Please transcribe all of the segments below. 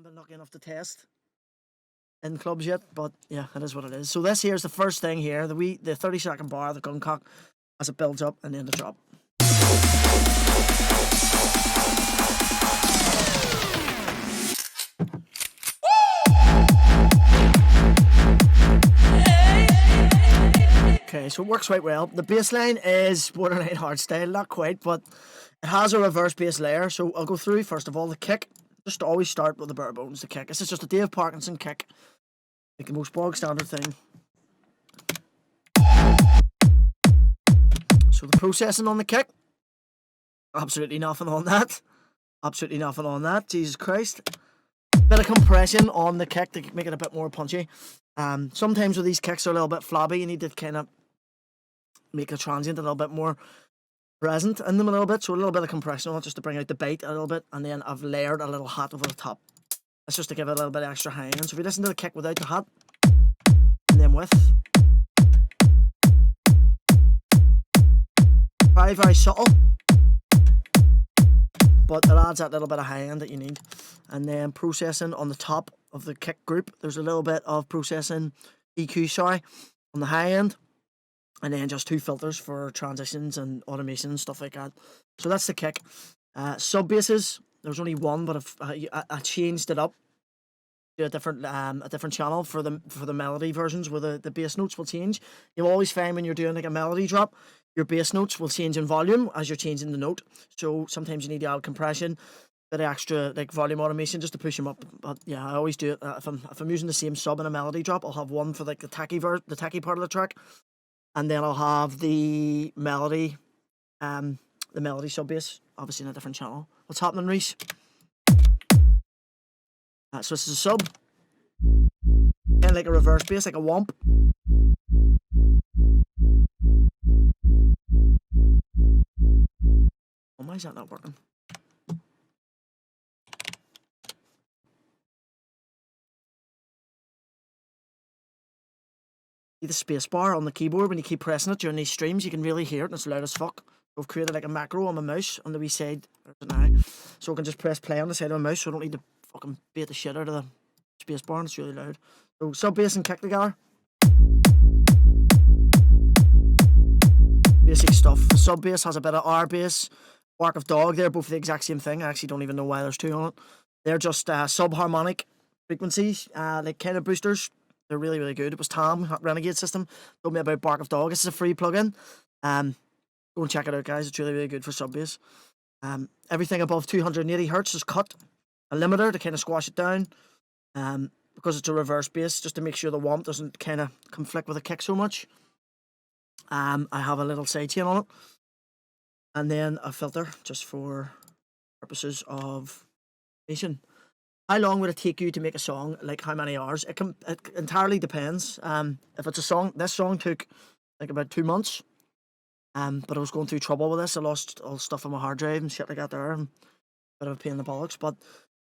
haven't been lucky enough to test in clubs yet, but yeah, it is what it is. So this here is the first thing here, the 30-second bar, the gun cock, as it builds up, and then the drop. Okay, so it works quite well. The bass line is borderline hardstyle, not quite, but it has a reverse bass layer. So I'll go through, first of all, the kick. Just always start with the bare bones, the kick. This is just a Dave Parkinson kick, like the most bog standard thing. So the processing on the kick, absolutely nothing on that. Absolutely nothing on that, Jesus Christ. Bit of compression on the kick to make it a bit more punchy. Sometimes with these kicks are a little bit flabby, you need to kind of make a transient a little bit more present in them a little bit, so a little bit of compression on it just to bring out the bite a little bit, and then I've layered a little hat over the top. That's just to give it a little bit extra hang. So if you listen to the kick without the hat, and then with, very, very subtle, but it adds that little bit of high end that you need. And then processing on the top of the kick group, there's a little bit of processing EQ, on the high end. And then just 2 filters for transitions and automation and stuff like that. So that's the kick. Sub basses, there's only one, but I changed it up to a different channel for the melody versions where the bass notes will change. You'll always find when you're doing like a melody drop, your bass notes will change in volume as you're changing the note. So sometimes you need to add compression, bit of extra like volume automation just to push them up. But yeah, I always do it. If I'm using the same sub in a melody drop, I'll have one for like the tacky part of the track. And then I'll have the melody sub bass, obviously in a different channel. What's happening, Reese? So this is a sub, and like a reverse bass, like a womp. Oh, why is that not working? The space bar on the keyboard, when you keep pressing it during these streams, you can really hear it and it's loud as fuck. I've created like a macro on my mouse on the wee side, so I can just press play on the side of my mouse, so I don't need to fucking beat the shit out of the space bar, and it's really loud. So sub bass and kick together. Basic stuff. The sub bass has a bit of R bass, Bark of Dog. They're both the exact same thing. I actually don't even know why there's 2 on it. They're just sub-harmonic frequencies, like kind of boosters. They're really, really good. It was Tom, Renegade System, told me about Bark of Dog. This is a free plugin. Go and check it out, guys. It's really, really good for sub bass. Everything above 280 hertz is cut. A limiter to kind of squash it down. Because it's a reverse bass, just to make sure the womp doesn't kind of conflict with the kick so much. I have a little sidechain on it. And then a filter just for purposes of automation. How long would it take you to make a song? Like how many hours? It entirely depends. If it's a song, this song took like about 2 months. But I was going through trouble with this. I lost all stuff on my hard drive and shit like that there. And a bit of a pain in the bollocks. But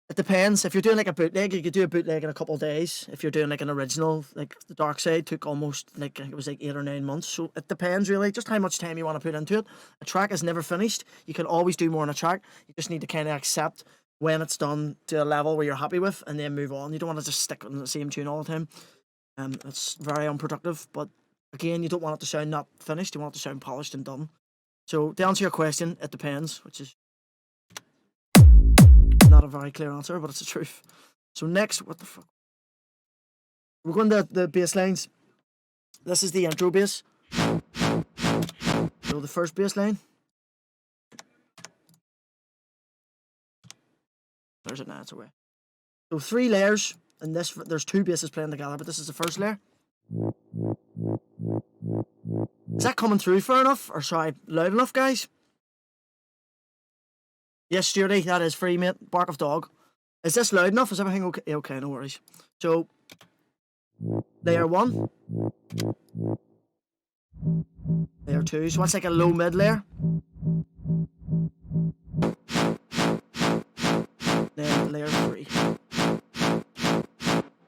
it depends. If you're doing like a bootleg, you could do a bootleg in a couple of days. If you're doing like an original, like The Dark Side took almost like, I think it was like 8 or 9 months. So it depends really, just how much time you want to put into it. A track is never finished. You can always do more on a track. You just need to kind of accept when it's done to a level where you're happy with, and then move on. You don't want to just stick on the same tune all the time. It's very unproductive, but again, you don't want it to sound not finished. You want it to sound polished and done. So to answer your question, it depends, which is not a very clear answer, but it's the truth. So next, what the fuck? We're going to the bass lines. This is the intro bass. So the first bass line. There's it now, it's away. So 3 layers, and there's 2 basses playing together, but this is the first layer. Is that coming through fair enough? Or sorry, loud enough, guys? Yes, Stewardy, that is free, mate. Bark of Dog. Is this loud enough? Is everything okay? Okay, no worries. So, layer 1. Layer 2. So that's like a low mid layer. Then layer 3.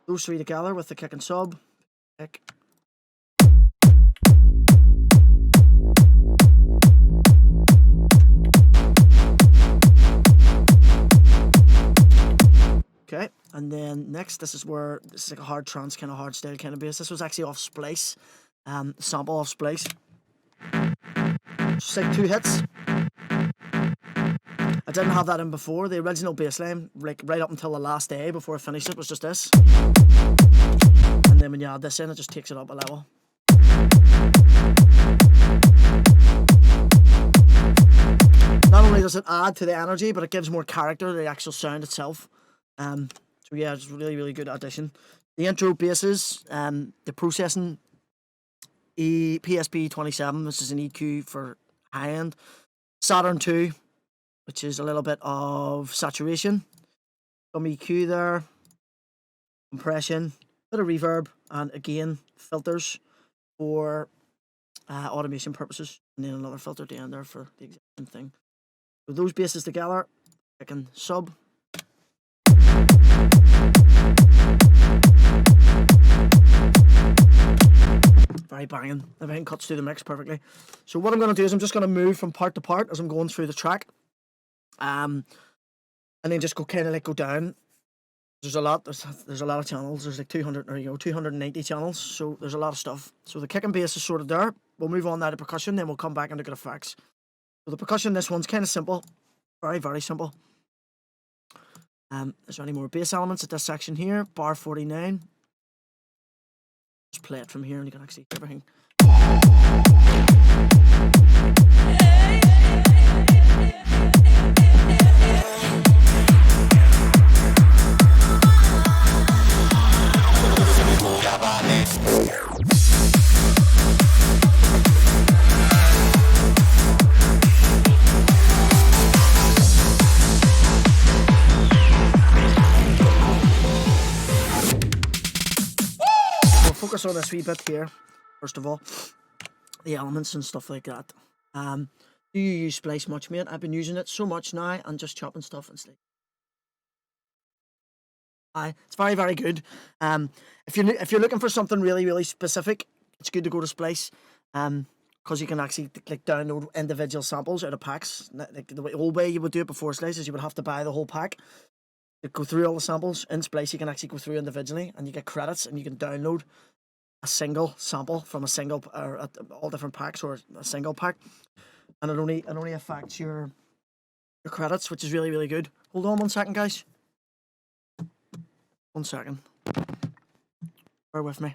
Those 3 together with the kick and sub. Kick. Okay, and then next, this is like a hard trance kind of hard style kind of bass. This was actually off Splice, sample off Splice. Just like 2 hits. I didn't have that in before. The original bassline, like right up until the last day before I finished it, was just this. And then when you add this in, it just takes it up a level. Not only does it add to the energy, but it gives more character to the actual sound itself. So yeah, it's a really, really good addition. The intro basses, the processing PSP 27, this is an EQ for high end. Saturn 2, which is a little bit of saturation. Some EQ there, compression, bit of reverb, and again, filters for automation purposes. And then another filter at the end there for the exact same thing. So those basses together, I can sub. Very banging. Everything cuts through the mix perfectly. So what I'm going to do is I'm just going to move from part to part as I'm going through the track. And then just go kind of like go down. There's a lot of channels. There's like 290 channels. So there's a lot of stuff. So the kick and bass is sort of there. We'll move on now to percussion, then we'll come back and look at effects. So the percussion, this one's kind of simple. Very, very simple. Is there any more bass elements at this section here? Bar 49. Just play it from here and you can actually hear everything. Focus on this wee bit here, first of all, the elements and stuff like that. Do you use Splice much, mate? I've been using it so much now and just chopping stuff and stuff. It's very, very good. If you're looking for something really, really specific, it's good to go to Splice, because you can actually like download individual samples out of packs. Like the old way you would do it before Splice is you would have to buy the whole pack. To go through all the samples. In Splice, you can actually go through individually, and you get credits, and you can download a single sample from a single or all different packs or a single pack, and it only affects your credits, which is really, really good. Hold on 1 second, guys. 1 second. Bear with me.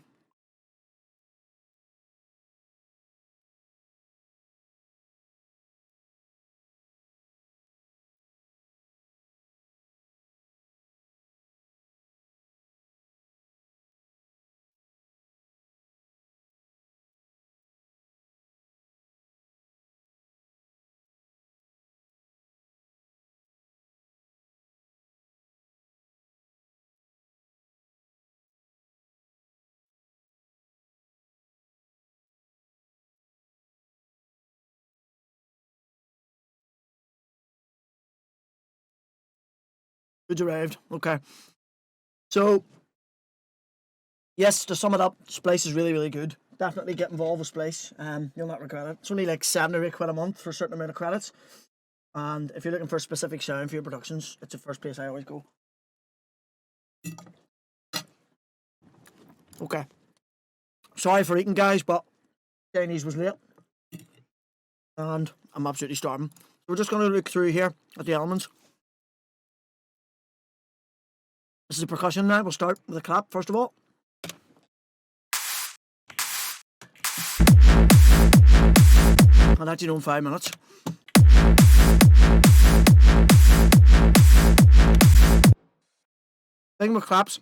Good arrived. Okay. So, yes, to sum it up, Splice is really, really good. Definitely get involved with Splice. You'll not regret it. It's only like £7 or £8 a month for a certain amount of credits. And if you're looking for a specific sound for your productions, it's the first place I always go. Okay. Sorry for eating, guys, but Chinese was late. And I'm absolutely starving. So we're just going to look through here at the elements. This is the percussion now. We'll start with a clap, first of all. And that's, in 5 minutes. Thing with claps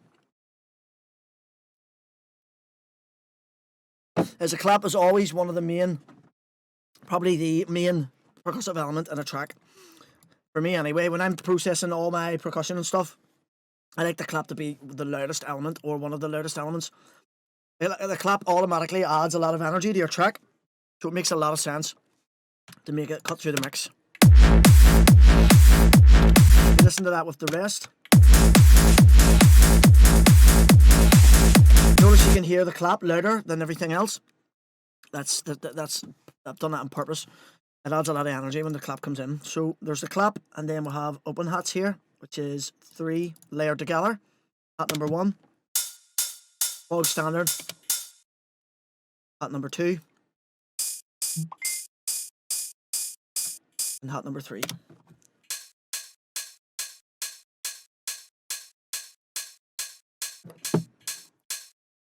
is a clap is always one of the main, probably the main percussive element in a track. For me anyway, when I'm processing all my percussion and stuff, I like the clap to be the loudest element or one of the loudest elements. The clap automatically adds a lot of energy to your track, so it makes a lot of sense to make it cut through the mix. Listen to that with the rest. Notice you can hear the clap louder than everything else. That's I've done that on purpose. It adds a lot of energy when the clap comes in. So there's the clap, and then we'll have open hats here, which is 3 layered together. Hat number 1, bog standard. Hat number 2, and hat number 3.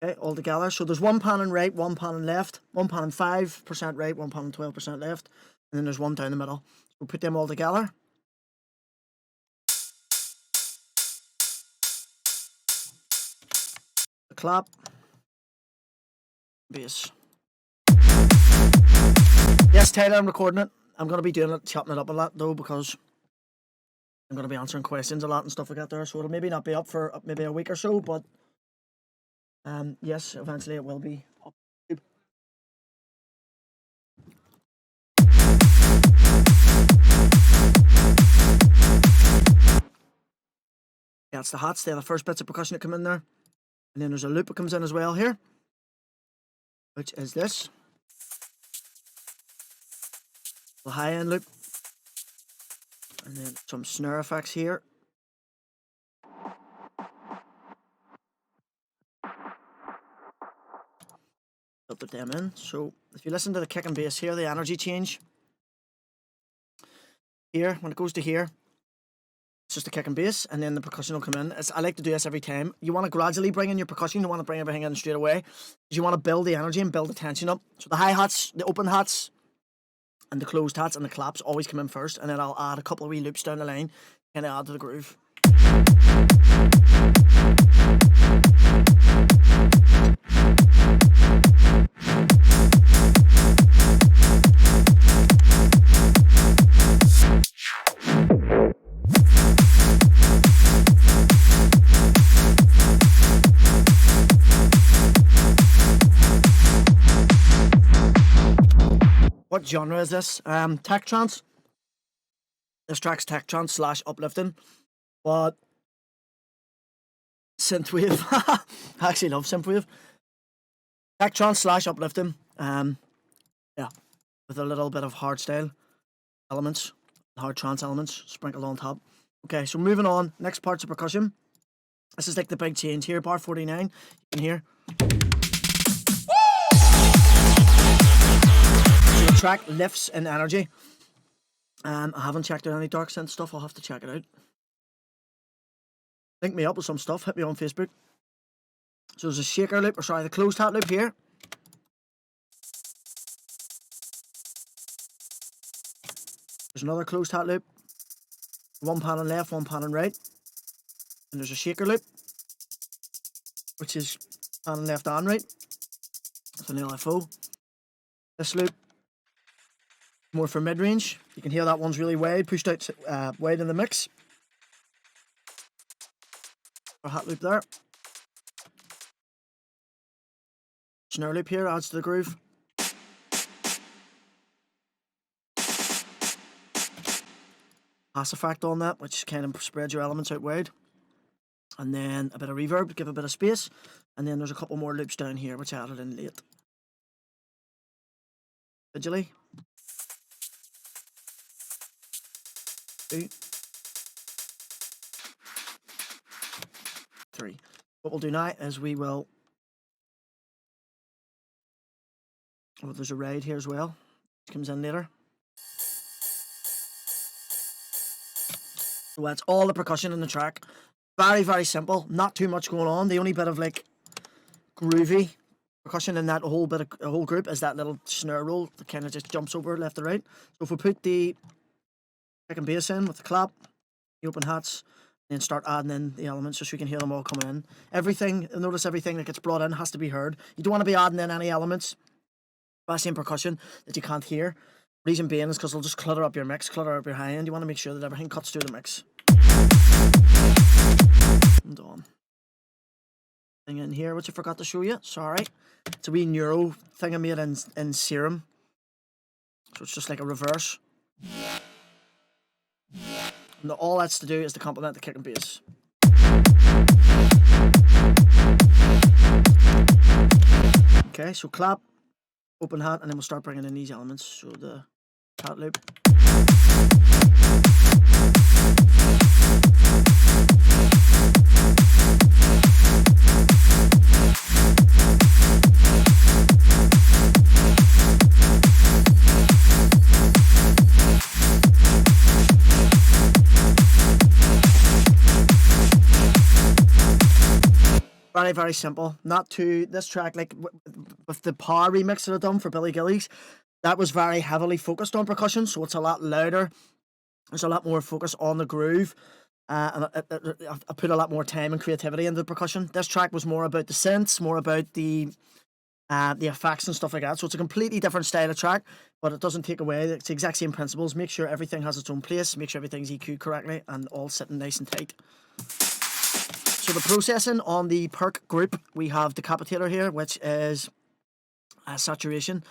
Okay, all together. So there's 1 pan on right, 1 pan on left, 1 pan on 5% right, 1 pan on 12% left, and then there's 1 down the middle. So we'll put them all together. The clap, bass. Yes, Taylor, I'm recording it. I'm going to be doing it, chopping it up a lot though, because I'm going to be answering questions a lot and stuff like that there. So it'll maybe not be up for maybe a week or so, but yes, eventually it will be up. That's the hats. They're the first bits of percussion that come in there. And then there's a loop that comes in as well here, which is this. The high end loop. And then some snare effects here. Put them in. So if you listen to the kick and bass here, the energy change. Here, when it goes to here, it's just a kick and bass, and then the percussion will come in. I like to do this every time. You want to gradually bring in your percussion. You don't want to bring everything in straight away. You want to build the energy and build the tension up. So the hi-hats, the open hats, and the closed hats and the claps always come in first, and then I'll add a couple of wee loops down the line, kind of add to the groove. What genre is this? Tech trance. This track's tech trance / uplifting, but synthwave. I actually love synthwave. Tech trance / uplifting. Yeah, with a little bit of hard style elements, hard trance elements sprinkled on top. Okay, so moving on. Next part's of percussion. This is like the big change here. Bar 49. You can hear. The track lifts in energy. I haven't checked out any dark synth stuff. I'll have to check it out. Link me up with some stuff. Hit me on Facebook. So there's a shaker loop, or sorry, the closed hat loop here. There's another closed hat loop. 1 pan on left, 1 pan on right. And there's a shaker loop, which is pan on left and right. That's an LFO. This loop, more for mid-range. You can hear that one's really wide, pushed out wide in the mix. A hat loop there. Snare loop here adds to the groove. Pass effect on that, which kind of spreads your elements out wide. And then a bit of reverb to give a bit of space. And then there's a couple more loops down here, which I added in late. Visually. 2, 3. What we'll do now is we will. Oh, there's a ride here as well, which comes in later. So that's all the percussion in the track. Very, very simple. Not too much going on. The only bit of like groovy percussion in that whole group is that little snare roll that kind of just jumps over left to right. So if we put the kick and bass in with the clap, the open hats, and then start adding in the elements just so we can hear them all coming in. Everything, notice everything that gets brought in has to be heard. You don't want to be adding in any elements, especially in percussion, that you can't hear. Reason being is because it'll just clutter up your mix, clutter up your high end. You want to make sure that everything cuts through the mix. And on. Thing in here, which I forgot to show you. Sorry. It's a wee neuro thing I made in Serum. So it's just like a reverse. And all that's to do is to complement the kick and bass. Okay, so clap, open hat, and then we'll start bringing in these elements. So the cat loop. Very, very simple. Not too, this track, like with the Power remix that I've done for Billy Gillies, that was very heavily focused on percussion, so it's a lot louder. There's a lot more focus on the groove, and I put a lot more time and creativity into the percussion. This track was more about the synths, more about the effects and stuff like that. So it's a completely different style of track, but it doesn't take away. It's the exact same principles. Make sure everything has its own place. Make sure everything's EQ'd correctly and all sitting nice and tight. So the processing on the perc group, we have Decapitator here, which is saturation.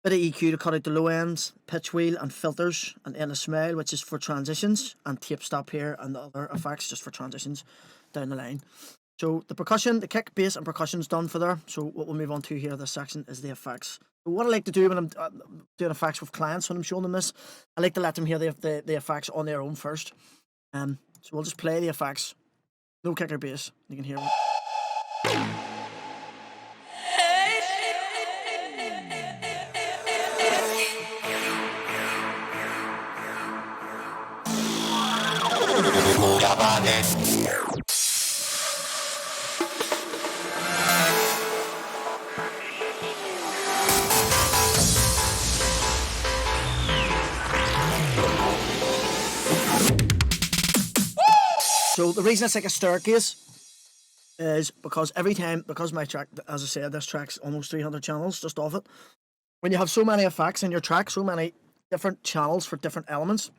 Bit of EQ to cut out the low ends, pitch wheel and filters, and then a smile, which is for transitions, and tape stop here and the other effects just for transitions down the line. So the percussion, the kick, bass and percussion's done for there. So what we'll move on to here, this section, is the effects. So what I like to do when I'm doing effects with clients, when I'm showing them this, I like to let them hear the effects on their own first. So we'll just play the effects. No kick or bass. You can hear them. So the reason it's like a staircase is because every time, because my track, as I said, this track's almost 300 channels just off it. When you have so many effects in your track, so many different channels for different elements.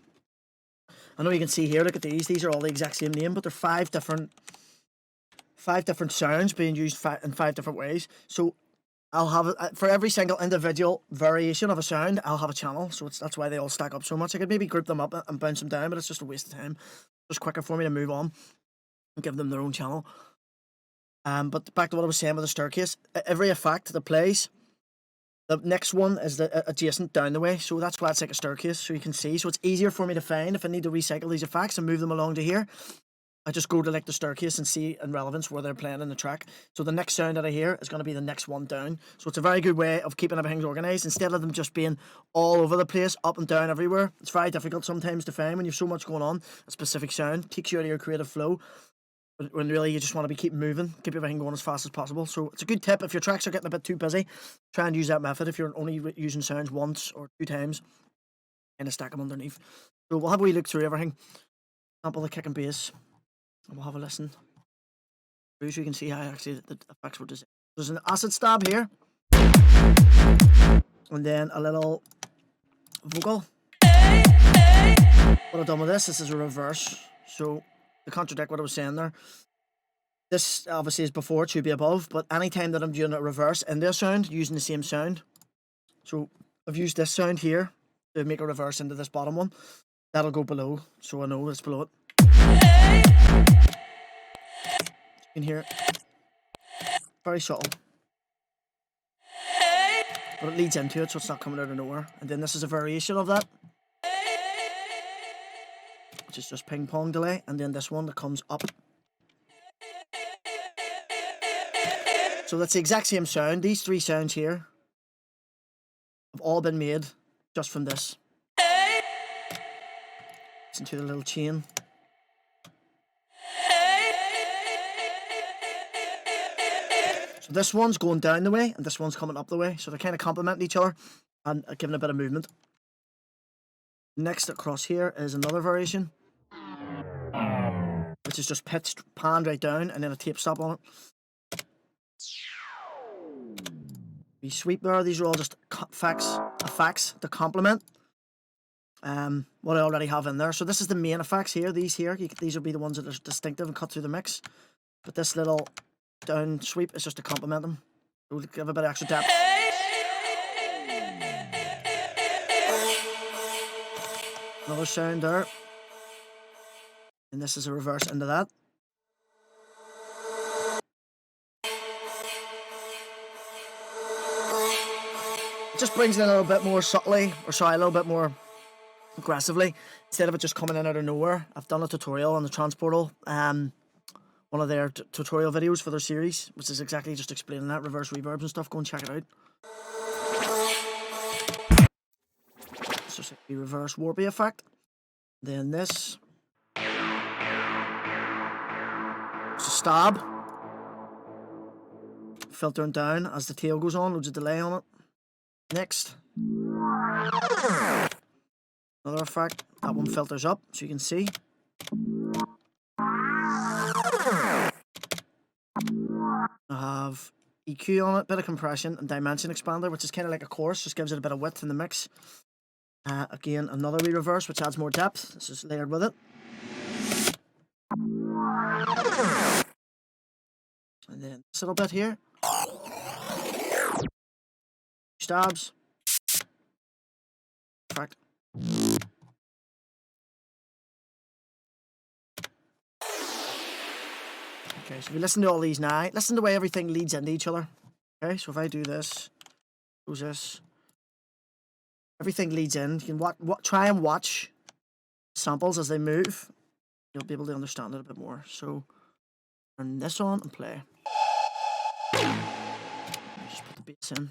I know you can see here, look at these. These are all the exact same name, but they're five different sounds being used in 5 different ways. So I'll have for every single individual variation of a sound, I'll have a channel. So that's why they all stack up so much. I could maybe group them up and bounce them down, but it's just a waste of time. Just quicker for me to move on and give them their own channel. But back to what I was saying with the staircase, every effect that plays, the next one is the adjacent down the way, so that's why it's like a staircase, so you can see. So it's easier for me to find if I need to recycle these effects and move them along to here. I just go to like the staircase and see in relevance where they're playing in the track. So the next sound that I hear is going to be the next one down. So it's a very good way of keeping everything organised instead of them just being all over the place, up and down everywhere. It's very difficult sometimes to find when you have so much going on. A specific sound takes you out of your creative flow, but when really you just want to keep moving, keep everything going as fast as possible. So it's a good tip if your tracks are getting a bit too busy. Try and use that method if you're only using sounds once or 2 times, and stack them underneath. So we'll have a wee look through everything. Sample the kick and bass. And we'll have a listen. So you can see how actually the effects were designed. There's an acid stab here. And then a little vocal. What I've done with this is a reverse. So to contradict what I was saying there, this obviously is before, it should be above, but anytime that I'm doing a reverse in their sound, using the same sound. So I've used this sound here to make a reverse into this bottom one. That'll go below, so I know it's below it. You can hear it. Very subtle. But it leads into it, so it's not coming out of nowhere. And then this is a variation of that, which is just ping pong delay. And then this one that comes up. So that's the exact same sound. These 3 sounds here have all been made just from this. Listen to the little chain. So this one's going down the way and this one's coming up the way. So they're kind of complementing each other and giving a bit of movement. Next across here is another variation, which is just pitched, panned right down, and then a tape stop on it. We sweep there. These are all just effects to complement what I already have in there. So this is the main effects here. These will be the ones that are distinctive and cut through the mix. But this little down sweep is just to complement them. We'll give a bit of extra depth. Another sound there. And this is a reverse into that. just brings it in a little bit more subtly, or sorry, a little bit more aggressively, instead of it just coming in out of nowhere. I've done a tutorial on the Transportal, one of their tutorial videos for their series, which is exactly just explaining that, reverse reverbs and stuff. Go and check it out. It's just a reverse warpy effect. Then this, it's a stab, filtering down as the tail goes on, loads of delay on it. Next, another effect, that one filters up so you can see. I have EQ on it, bit of compression and dimension expander, which is kind of like a chorus, just gives it a bit of width in the mix. Again, another reverse, which adds more depth. This is layered with it. And then this little bit here. Stabs. Effect. Okay, so if you listen to all these now, listen to the way everything leads into each other. Okay, so if I do this, goes this, everything leads in. You can try and watch samples as they move. You'll be able to understand it a bit more. So turn this on and play. Just put the bass in.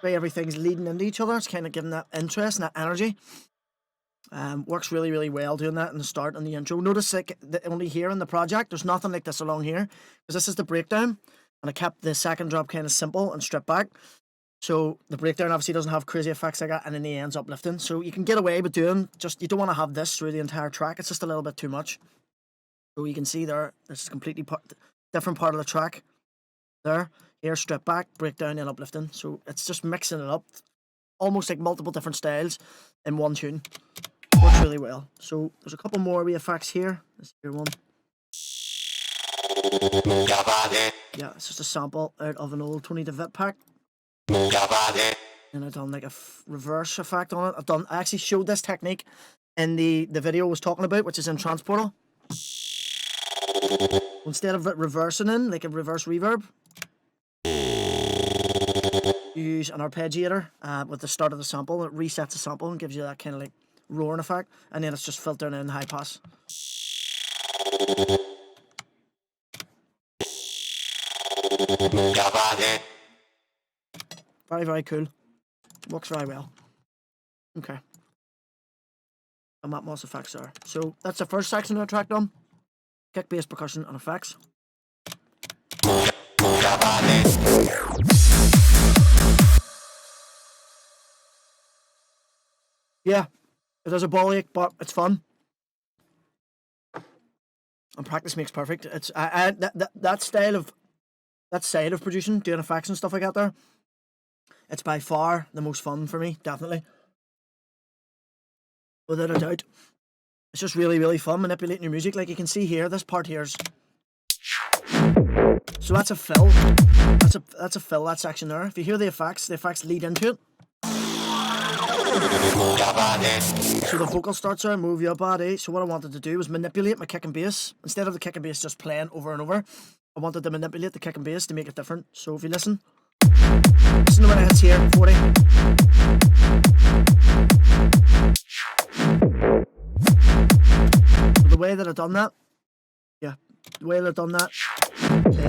Everything's leading into each other. It's kind of giving that interest and that energy. Works really, really well doing that in the start and the intro. Notice like only here in the project, there's nothing like this along here, because this is the breakdown, and I kept the second drop kind of simple and stripped back. So the breakdown obviously doesn't have crazy effects like that, and then the ends uplifting. So you can get away with doing just, you don't want to have this through the entire track. It's just a little bit too much. So you can see there, this is completely different part of the track. There. Here, strip back, breakdown, and uplifting. So it's just mixing it up, almost like multiple different styles in one tune. Works really well. So there's a couple more wee effects here. This here one. Yeah, it's just a sample out of an old Tony DeVitt pack. And I've done like a reverse effect on it. I actually showed this technique in the video I was talking about, which is in Transportal. Instead of it reversing in, like a reverse reverb, use an arpeggiator with the start of the sample. It resets the sample and gives you that kind of like roaring effect, and then it's just filtering in high pass. Very, very cool. Works very well. Okay. And that most effects are. So that's the first section of the track done. Kick, bass, percussion, and effects. Yeah, it does a ball ache, but it's fun. And practice makes perfect. It's that style of producing, doing effects and stuff like that there, it's by far the most fun for me, definitely. Without a doubt. It's just really, really fun manipulating your music. Like you can see here, this part here's, so that's a fill. That's a fill, that section there. If you hear the effects lead into it. So the vocal starts there, move your body. So what I wanted to do was manipulate my kick and bass. Instead of the kick and bass just playing over and over, I wanted to manipulate the kick and bass to make it different. So if you listen to when it hits here, 40. So the way that I've done that, the way that I've done that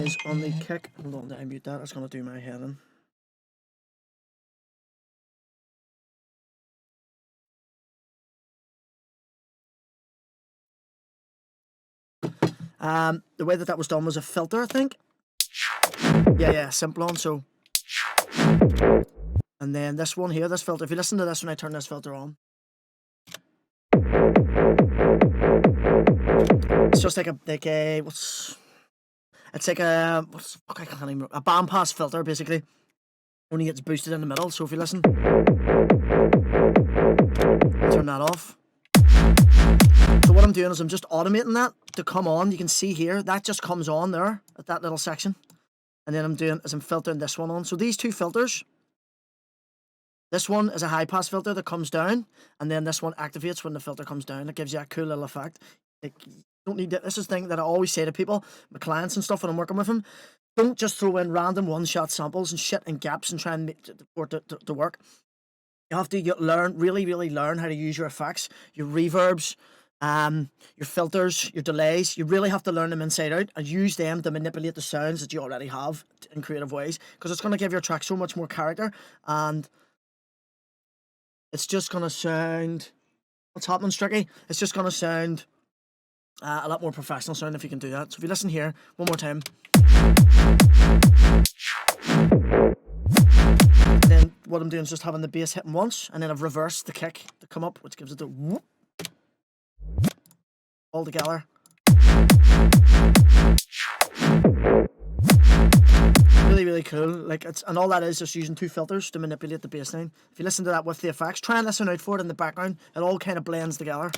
is on the kick. Hold on, did I mute that? That's going to do my head in. The way that was done was a filter, I think. Yeah, simple on, so. And then this one here, this filter, if you listen to this when I turn this filter on. It's just like a bandpass filter, basically. Only gets boosted in the middle, so if you listen. Turn that off. So what I'm doing is I'm just automating that to come on. You can see here, that just comes on there at that little section. And then I'm filtering this one on. So these two filters, this one is a high pass filter that comes down, and then this one activates when the filter comes down. It gives you a cool little effect. Like, you don't need that. This is the thing that I always say to people, my clients and stuff when I'm working with them. Don't just throw in random one-shot samples and shit and gaps and try and make it to work. You have to learn, really learn how to use your effects, your reverbs, your filters, your delays. You really have to learn them inside out and use them to manipulate the sounds that you already have in creative ways, because it's going to give your track so much more character, and it's just going to sound, what's happening, Stricky? It's just going to sound a lot more professional sound if you can do that. So if you listen here one more time. Then what I'm doing is just having the bass hitting once, and then I've reversed the kick to come up, which gives it the whoop all together. Really cool. Like, and all that is just using two filters to manipulate the bass line. If you listen to that with the effects, try and listen out for it in the background. It all kind of blends together.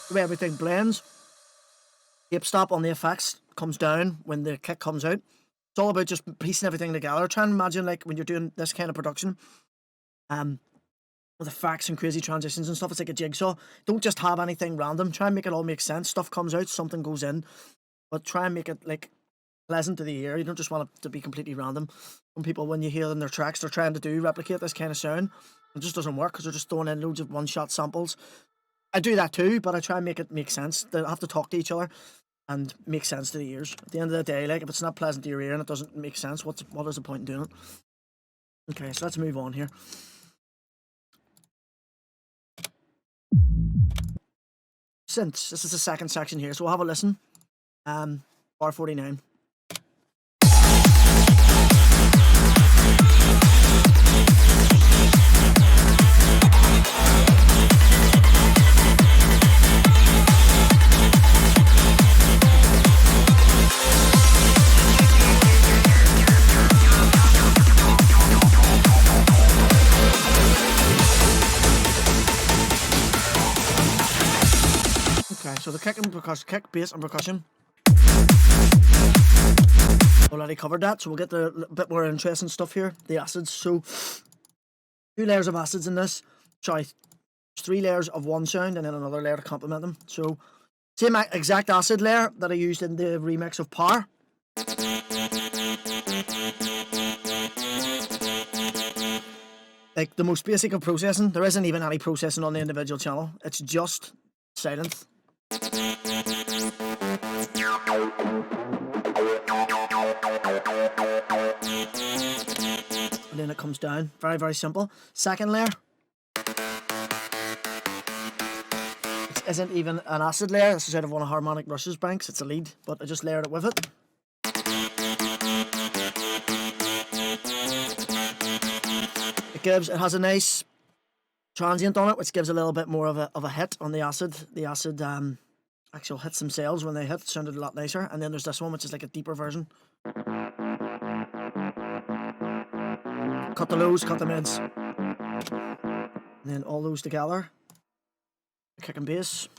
The way everything blends. Tape stop on the effects comes down when the kick comes out. It's all about just piecing everything together. Try and imagine, like, when you're doing this kind of production, with effects and crazy transitions and stuff, it's like a jigsaw. Don't just have anything random. Try and make it all make sense. Stuff comes out, something goes in, but try and make it, like, pleasant to the ear. You don't just want it to be completely random. Some people, when you hear in their tracks, they're trying to replicate this kind of sound. It just doesn't work because they're just throwing in loads of one-shot samples. I do that too, but I try and make it make sense. They have to talk to each other and make sense to the ears. At the end of the day, like, if it's not pleasant to your ear and it doesn't make sense, what is the point in doing it? Okay, so let's move on here. Synths. This is the second section here, so we'll have a listen. Bar 49. So the kick and percussion, kick, bass and percussion. Already covered that, so we'll get the bit more interesting stuff here. The acids. So 2 layers of acids in this. Sorry, 3 layers of one sound and then another layer to complement them. So same exact acid layer that I used in the remix of Power. Like, the most basic of processing. There isn't even any processing on the individual channel. It's just silent. And then it comes down. Very simple. Second layer. It isn't even an acid layer. This is out of one of Harmonic Rush's banks. It's a lead, but I just layered it with it. It has a nice transient on it, which gives a little bit more of a hit on the acid. The acid actual hits themselves when they hit sounded a lot nicer. And then there's this one, which is like a deeper version. Cut the lows, cut the mids, and then all those together. Kick and bass.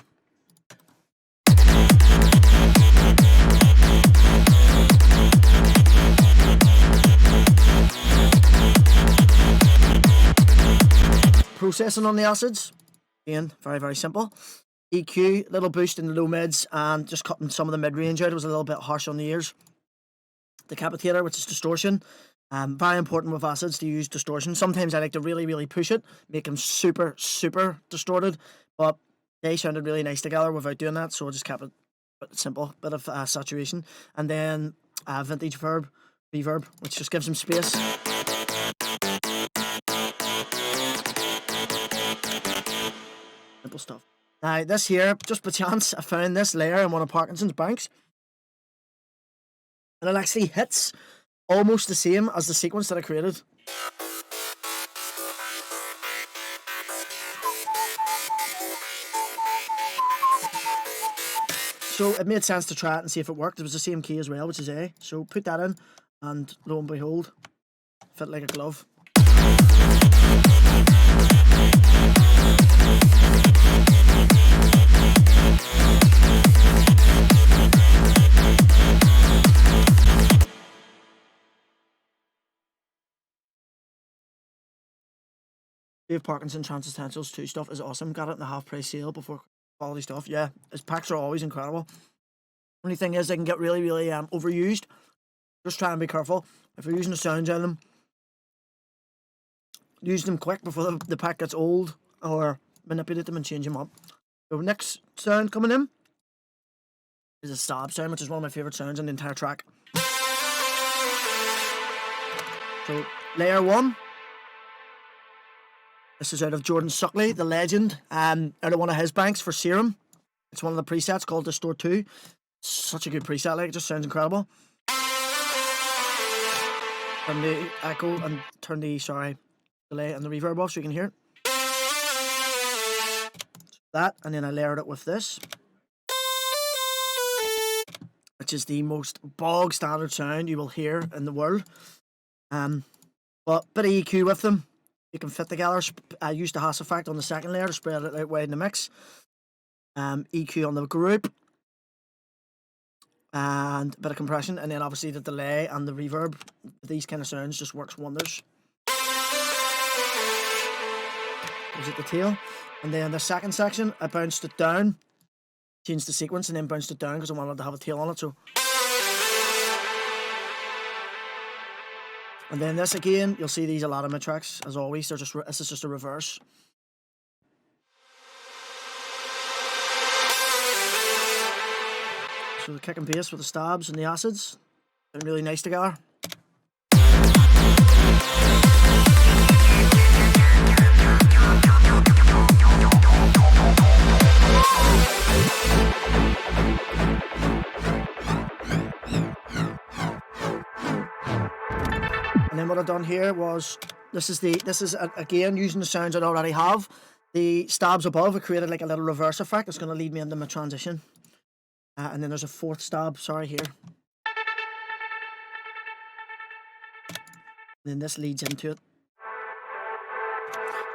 Processing on the acids, again, very simple. EQ, little boost in the low mids, and just cutting some of the mid-range out. It was a little bit harsh on the ears. Decapitator, which is distortion. Very important with acids to use distortion. Sometimes I like to really push it, make them super distorted, but they sounded really nice together without doing that, so I just kept it simple. Bit of saturation. And then vintage reverb, which just gives them space. Simple stuff. Now, this here, just by chance, I found this layer in one of Parkinson's banks. And it actually hits almost the same as the sequence that I created. So it made sense to try it and see if it worked. It was the same key as well, which is A. So put that in, and lo and behold, fit like a glove. Dave Parkinson Transcendentals 2 stuff is awesome. Got it in the half price sale before quality stuff. Yeah, his packs are always incredible. Only thing is they can get really, really overused. Just try and be careful. If you're using the sounds in them, use them quick before the pack gets old, or manipulate them and change them up. So next sound coming in is a stab sound, which is one of my favourite sounds in the entire track. So layer 1. This is out of Jordan Suckley, the legend, out of one of his banks for Serum. It's one of the presets called Distort 2. Such a good preset, like, it just sounds incredible. Turn the echo and turn the, delay and the reverb off so you can hear it. That, and then I layered it with this, which is the most bog standard sound you will hear in the world. But bit of EQ with them. You can fit together. I used the Hass effect on the second layer to spread it out wide in the mix. EQ on the group. And a bit of compression. And then obviously the delay and the reverb. These kind of sounds just works wonders. Gives it the tail. And then the second section, I bounced it down. Changed the sequence and then bounced it down because I wanted to have a tail on it. So. And then this again, you'll see these a lot of my tracks, as always. They're just this is just a reverse. So the kick and bass with the stabs and the acids, they're really nice together. And then what I've done here was, this is again using the sounds I already have. The stabs above, I created like a little reverse effect. It's going to lead me into my transition. And then there's a fourth stab, here. And then this leads into it.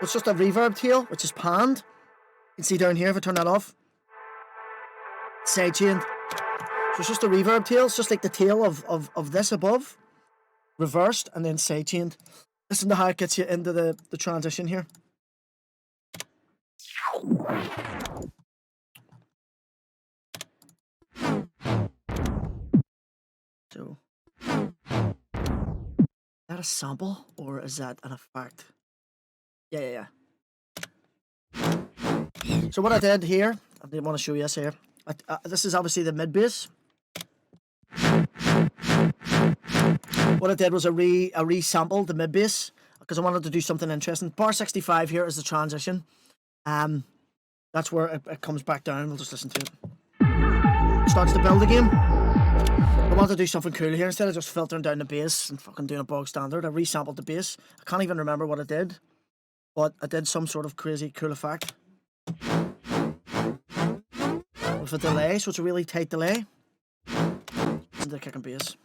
It's just a reverb tail, which is panned. You can see down here if I turn that off. Sidechained. So it's just a reverb tail. It's just like the tail of this above. Reversed and then sidechained. Listen to how it gets you into the transition here. So, is that a sample or is that an effect? Yeah. So what I did here, I didn't want to show you this here. This is obviously the mid bass. What I did was I re-sampled the mid bass because I wanted to do something interesting. Bar 65 here is the transition. That's where it comes back down. We'll just listen to it. It starts to build again. I wanted to do something cool here. Instead of just filtering down the bass and fucking doing a bog standard, I re-sampled the bass. I can't even remember what I did, but I did some sort of crazy cool effect with a delay, so it's a really tight delay. Listen to the kick and bass.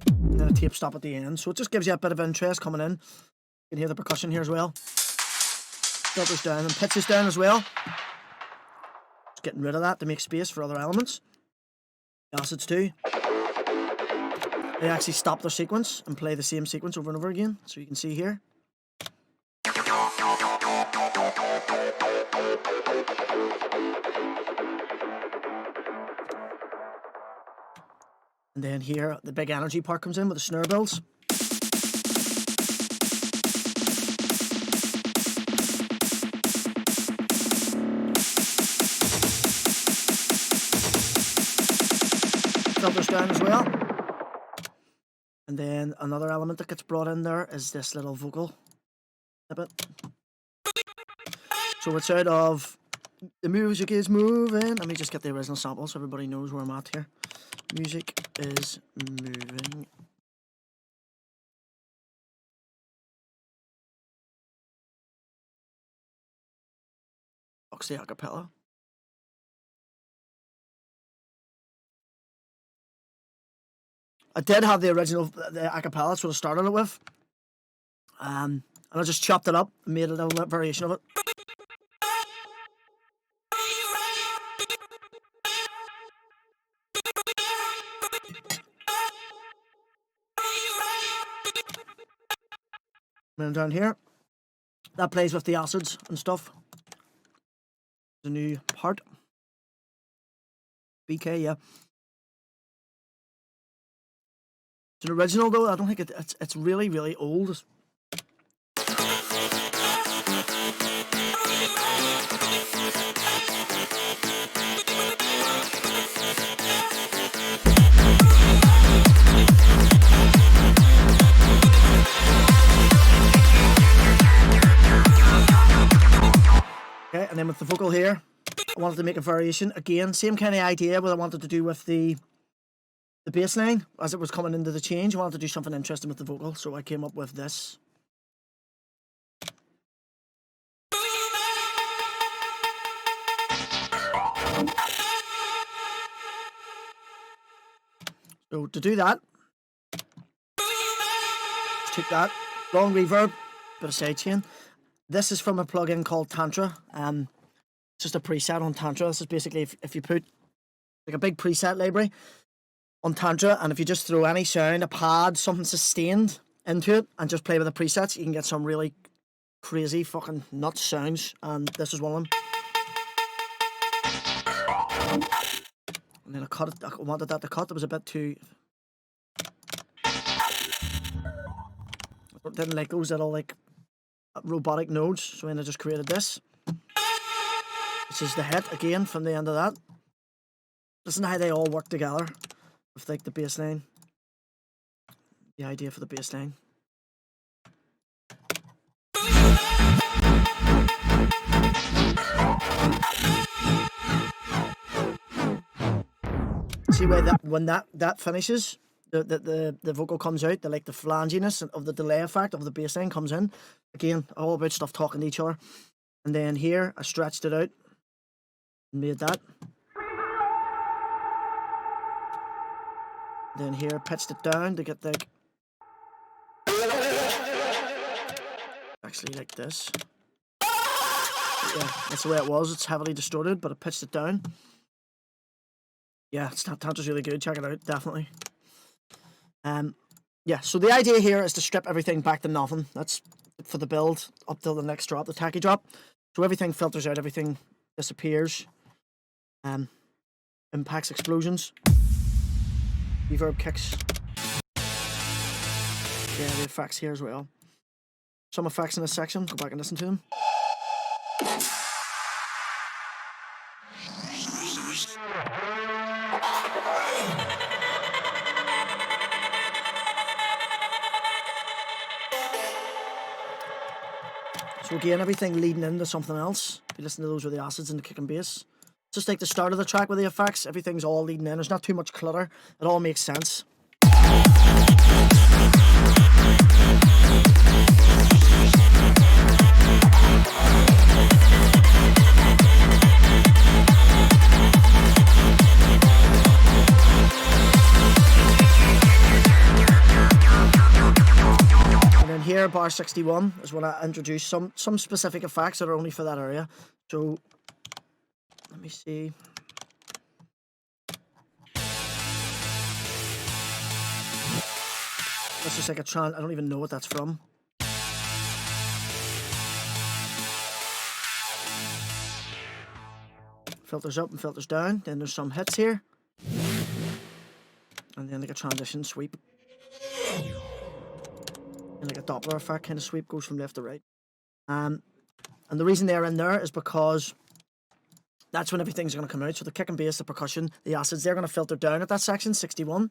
And then a tape stop at the end, so it just gives you a bit of interest coming in. You can hear the percussion here as well. Filters down and pitches down as well. Just getting rid of that to make space for other elements. The acids too. They actually stop their sequence and play the same sequence over and over again, so you can see here. And then here, the big energy part comes in with the snare builds. Filters down as well. And then another element that gets brought in there is this little vocal snippet. So it's out of The Music Is Moving. Let me just get the original sample so everybody knows where I'm at here. Music is moving. Fox the acapella. I did have the original, the acapella, that's what I started it with. And I just chopped it up and made a little variation of it. And then down here, that plays with the acids and stuff. The new part. BK, yeah. It's an original though. I don't think it's really, really old. Okay, and then with the vocal here, I wanted to make a variation. Again, same kind of idea what I wanted to do with the bass line as it was coming into the change. I wanted to do something interesting with the vocal, so I came up with this. So to do that, just take that long reverb, bit of sidechain. This is from a plugin called Tantra. It's just a preset on Tantra. This is basically if you put like a big preset library on Tantra, and if you just throw any sound, a pad, something sustained into it, and just play with the presets, you can get some really crazy fucking nuts sounds. And this is one of them. And then I cut it. I wanted that to cut. It was a bit too. I didn't like those little like robotic nodes, so then I just created this. This is the hit again from the end of that. Listen to how they all work together with like the bass line. The idea for the bass line. See where that when that finishes, the vocal comes out, the like the flanginess of the delay effect of the bass line comes in. Again, all about stuff talking to each other. And then here I stretched it out and made that. Then here pitched it down to get like actually like this. Yeah, that's the way it was. It's heavily distorted, but I pitched it down. Yeah, Tantra's really good. Check it out, definitely. Yeah, so the idea here is to strip everything back to nothing. That's for the build up till the next drop, the Tacky drop. So everything filters out, everything disappears. Impacts, explosions. Reverb kicks. Yeah, the effects here as well. Some effects in this section. Go back and listen to them. So again, everything leading into something else. If you listen to those with the acids and the kick and bass. Just like the start of the track with the effects, everything's all leading in. There's not too much clutter. It all makes sense. Here, bar 61 is when I introduce some specific effects that are only for that area. So let me see. That's just like a I don't even know what that's from. Filters up and filters down. Then there's some hits here. And then like a transition sweep. And like a Doppler effect kind of sweep, goes from left to right. And the reason they're in there is because that's when everything's going to come out. So the kick and bass, the percussion, the acids, they're going to filter down at that section, 61.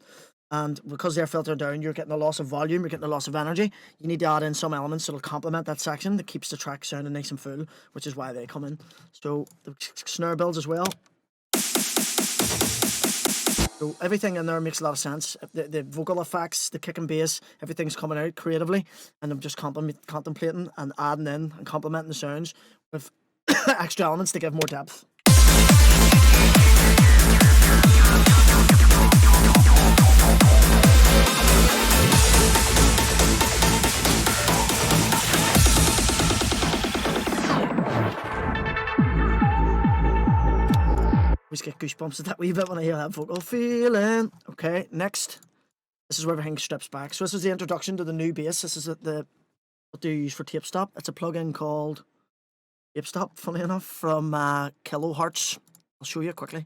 And because they're filtered down, you're getting a loss of volume, you're getting a loss of energy. You need to add in some elements that'll complement that section that keeps the track sounding nice and full, which is why they come in. So the snare builds as well. So everything in there makes a lot of sense. The vocal effects, the kick and bass, everything's coming out creatively, and I'm just contemplating and adding in and complementing the sounds with extra elements to give more depth. I just get goosebumps at that wee bit when I hear that vocal feeling. Okay, next. This is where everything strips back. So this is the introduction to the new bass. This is the what do you use for tape stop? It's a plugin called Tape Stop, funny enough, from Kilohertz. I'll show you quickly.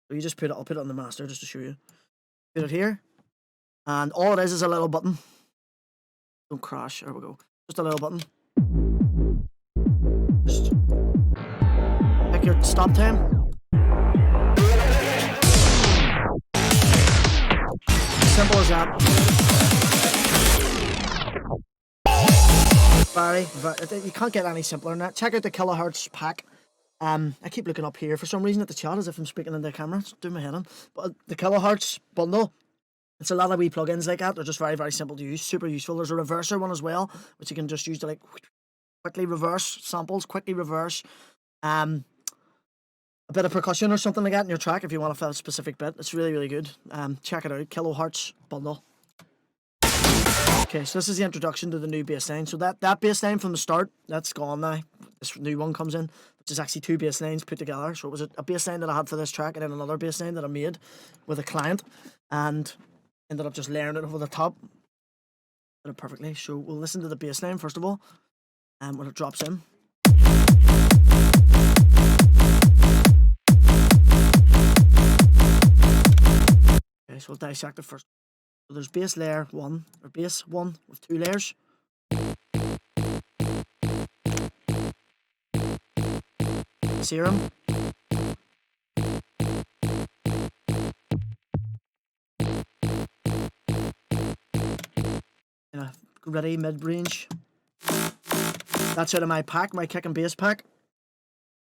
So you just put it, I'll put it on the master just to show you. Put it here, and all it is a little button. Don't crash, there we go. Just a little button. Just pick your stop time. Simple as that. Very, you can't get any simpler than that. Check out the Kilohertz pack. I keep looking up here for some reason at the chat as if I'm speaking in the camera. It's doing my head in. But the Kilohertz bundle, it's a lot of wee plugins like that. They're just very, very simple to use. Super useful. There's a reverser one as well, which you can just use to like quickly reverse samples, quickly reverse a bit of percussion or something like that in your track if you want to fill a specific bit. It's really, really good. Check it out. Kilohertz bundle. Okay, so this is the introduction to the new bassline. So that bassline from the start, that's gone now. This new one comes in, which is actually two basslines put together. So it was a bassline that I had for this track and then another bassline that I made with a client and ended up just layering it over the top. Did it perfectly. So we'll listen to the bassline first of all when it drops in. Okay, so we'll dissect it first. So there's bass layer 1, or bass 1 with 2 layers. Serum. And a ready mid-range. That's out of my pack, my kick and bass pack.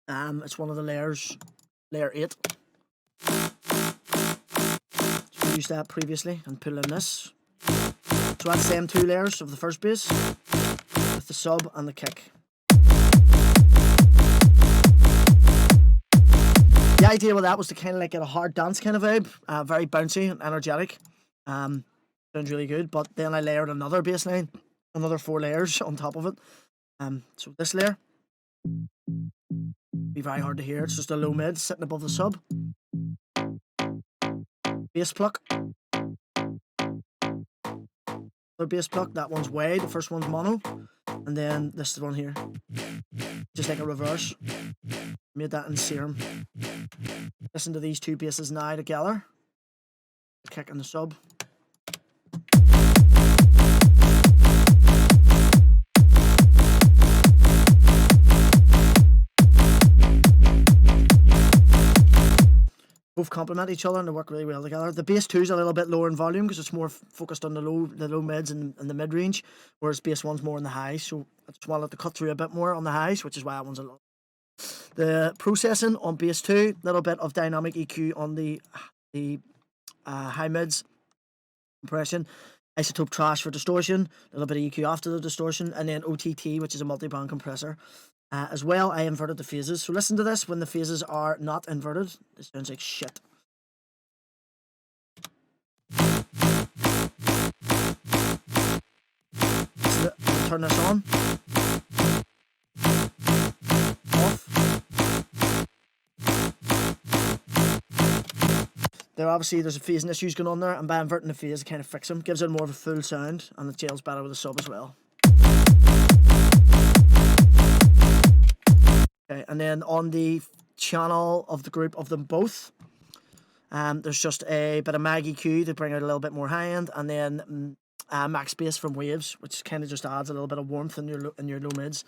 It's one of the layers, layer 8. Used that previously and put it in this. So that's the same 2 layers of the first bass with the sub and the kick. The idea with that was to kind of like get a hard dance kind of vibe, very bouncy and energetic. Sounds really good. But then I layered another bass line, another 4 layers on top of it. So this layer be very hard to hear. It's just a low mid sitting above the sub. Bass pluck. Another bass pluck. That one's wide. The first one's mono. And then this one here. Just like a reverse. Made that in serum. Listen to these 2 basses now together. The kick and the sub. Both complement each other and they work really well together. The bass 2 is a little bit lower in volume because it's more focused on the low mids and the mid range, whereas bass 1's more in the highs. So I just wanted to cut through a bit more on the highs, which is why that one's a lot. The processing on bass 2, a little bit of dynamic EQ on the high mids, compression, isotope trash for distortion, a little bit of EQ after the distortion, and then OTT, which is a multi-band compressor. As well, I inverted the phases. So listen to this when the phases are not inverted. It sounds like shit. So turn this on. Off. There's a phasing issues going on there, and by inverting the phase, it kind of fix them. Gives it more of a full sound, and it gels better with the sub as well. Okay, and then on the channel of the group of them both, there's just a bit of mag EQ to bring out a little bit more high end, and then max bass from Waves, which kind of just adds a little bit of warmth in your low mids,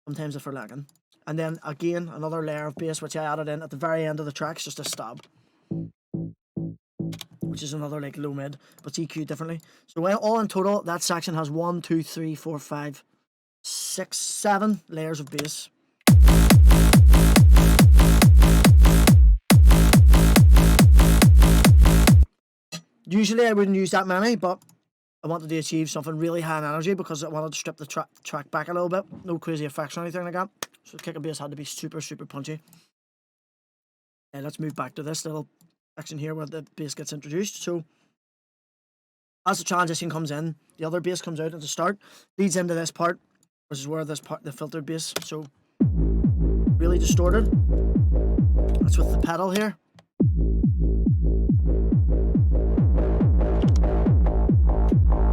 sometimes if we're lacking. And then again another layer of bass which I added in at the very end of the tracks, just a stab, which is another like low mid, but it's EQ differently. So all in total, that section has 1, 2, 3, 4, 5, 6, 7 layers of bass. Usually I wouldn't use that many, but I wanted to achieve something really high in energy because I wanted to strip the track back a little bit. No crazy effects or anything like that. So the kick and bass had to be super, super punchy. And let's move back to this little section here where the bass gets introduced. So as the transition comes in, the other bass comes out at the start, leads into this part, which is where this part, the filtered bass, so really distorted. That's with the pedal here.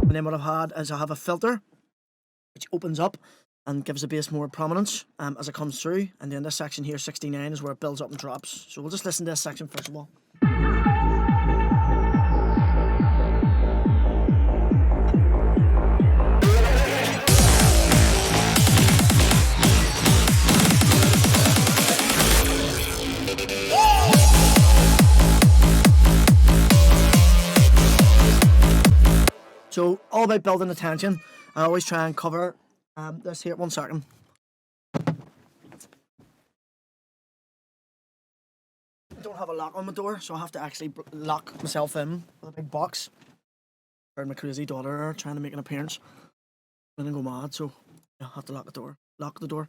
And then what I've had is I have a filter which opens up and gives the bass more prominence as it comes through. And then this section here, 69, is where it builds up and drops. So we'll just listen to this section first of all. So all about building the tension. I always try and cover this here. 1 second. I don't have a lock on my door, so I have to actually lock myself in with a big box. Heard my crazy daughter trying to make an appearance. I'm gonna go mad, so I have to lock the door. Lock the door.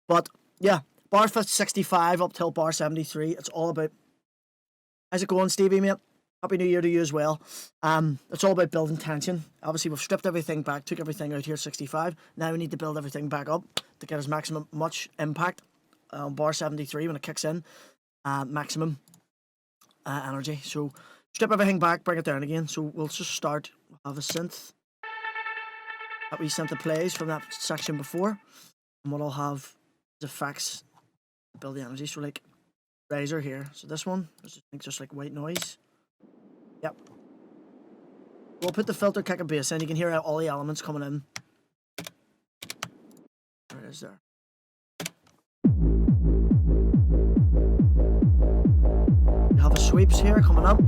But yeah, bar 65 up till bar 73. It's all about. How's it going, Stevie, mate? Happy New Year to you as well. It's all about building tension. Obviously, we've stripped everything back, took everything out here, 65. Now we need to build everything back up to get as much impact on bar 73 when it kicks in. Maximum energy. So strip everything back, bring it down again. So we'll just start. We'll have a synth. That we synth that plays from that section before. And what I'll have is effects to build the energy. So like riser here. So this one is just like white noise. Yep. We'll put the filter, kick, and bass in. You can hear out all the elements coming in. There it is there. You have the sweeps here coming up.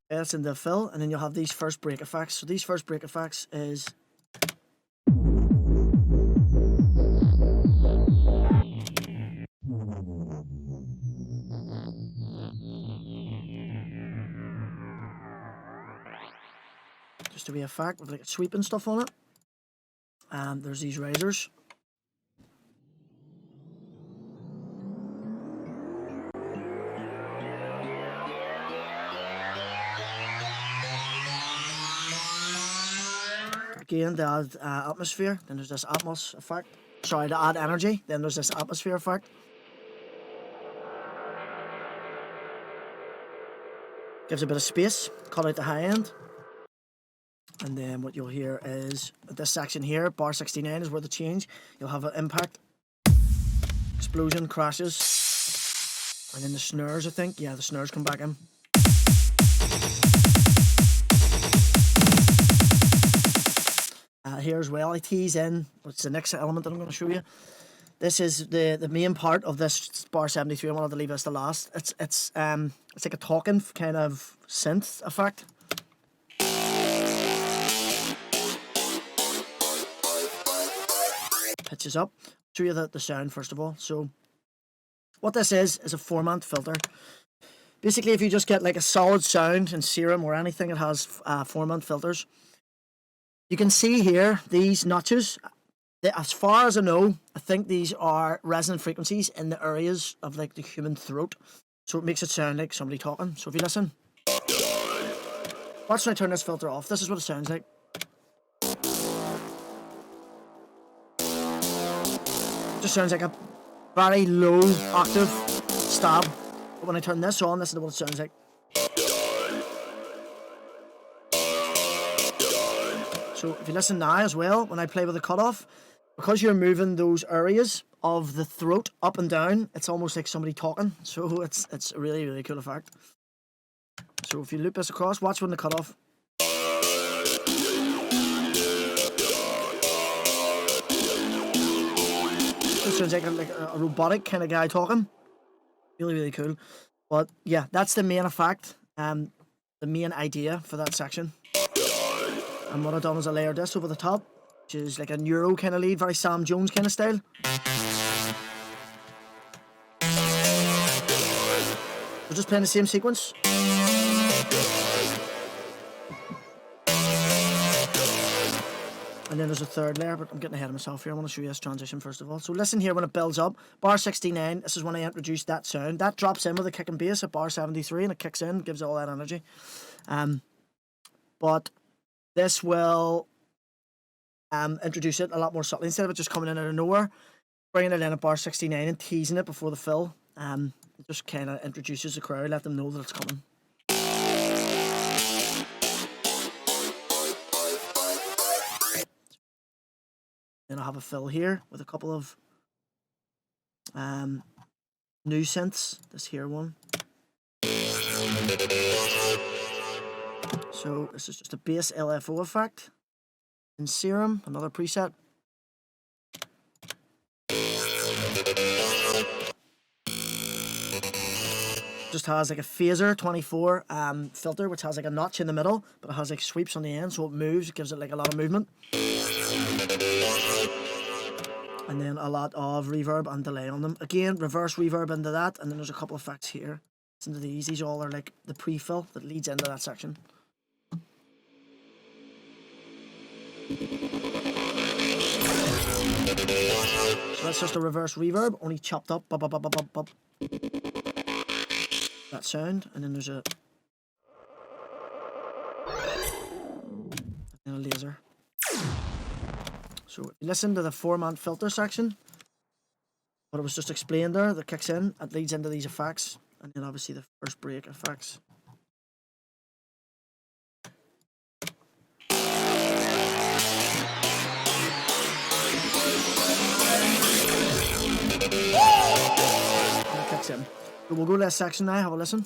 That's in the fill, and then you'll have these first break effects. So these first break effects is just to be a fact with like sweeping stuff on it. There's these risers. Again, to add atmosphere. Then there's this Atmos effect. Sorry, to add energy. Then there's this atmosphere effect. Gives a bit of space. Cut out the high end. And then what you'll hear is this section here, bar 69 is where the change. You'll have an impact, explosion, crashes, and then the snares, I think. Yeah, the snares come back in. Here as well, I tease in, what's the next element that I'm going to show you. This is the main part of this bar 73. I wanted to leave this to last. It's like a talking kind of synth effect. Pitches up. Show you the sound first of all. So what this is a Formant filter. Basically, if you just get like a solid sound in Serum or anything that has Formant filters, you can see here these notches. As far as I know, I think these are resonant frequencies in the areas of like the human throat. So it makes it sound like somebody talking. So if you listen, watch when I turn this filter off. This is what it sounds like. It just sounds like a very low octave stab. But when I turn this on, this is what it sounds like. So if you listen now as well, when I play with the cutoff, because you're moving those areas of the throat up and down, it's almost like somebody talking. So it's a really, really cool effect. So if you loop this across, watch when the cutoff. It sounds like a robotic kind of guy talking. Really, really cool. But yeah, that's the main effect, the main idea for that section. And what I've done is I layered this over the top, which is like a neuro kind of lead, very Sam Jones kind of style. We're just playing the same sequence. And then there's a third layer, but I'm getting ahead of myself here. I want to show you this transition first of all. So listen here when it builds up. Bar 69, this is when I introduced that sound. That drops in with a kick and bass at bar 73, and it kicks in, gives it all that energy. But this will introduce it a lot more subtly. Instead of it just coming in out of nowhere, bringing it in at bar 69 and teasing it before the fill, it just kind of introduces the crowd, let them know that it's coming. Then I have a fill here with a couple of new synths. This here one. So this is just a bass LFO effect in Serum, another preset. Just has like a phaser 24 filter, which has like a notch in the middle, but it has like sweeps on the end, so it moves. It gives it like a lot of movement, and then a lot of reverb and delay on them. Again, reverse reverb into that, and then there's a couple of effects here. It's into these. These all are like the pre-fill that leads into that section. So that's just a reverse reverb, only chopped up. That sound, and then there's a laser. So if you listen to the Formant filter section, what it was just explained there, that kicks in, it leads into these effects, and then obviously the first break effects. And it kicks in. So we'll go to that section now, have a listen.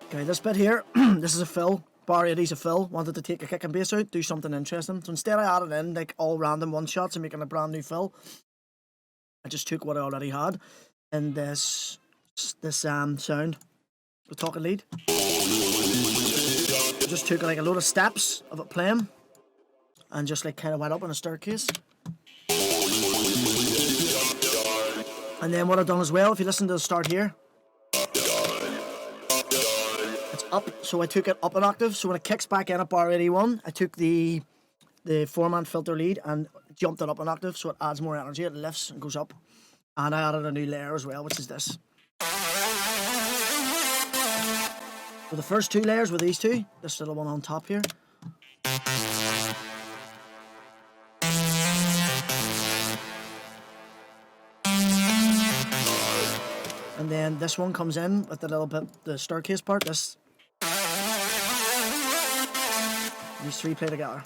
Okay, this bit here, this is a fill. Bar 80's a fill. Wanted to take a kick and bass out, do something interesting. So instead I added in like all random one shots and making a brand new fill, I just took what I already had in this sound, the talking lead. I just took like a load of steps of it playing and just like kind of went up on a staircase. And then what I've done as well, if you listen to the start here, it's up, so I took it up an octave. So when it kicks back in at bar 81, I took the Formant filter lead and jumped it up an octave, so it adds more energy, it lifts and goes up. And I added a new layer as well, which is this. So the first two layers were these two, this little one on top here. And then this one comes in with the little bit, the staircase part, this. These three play together.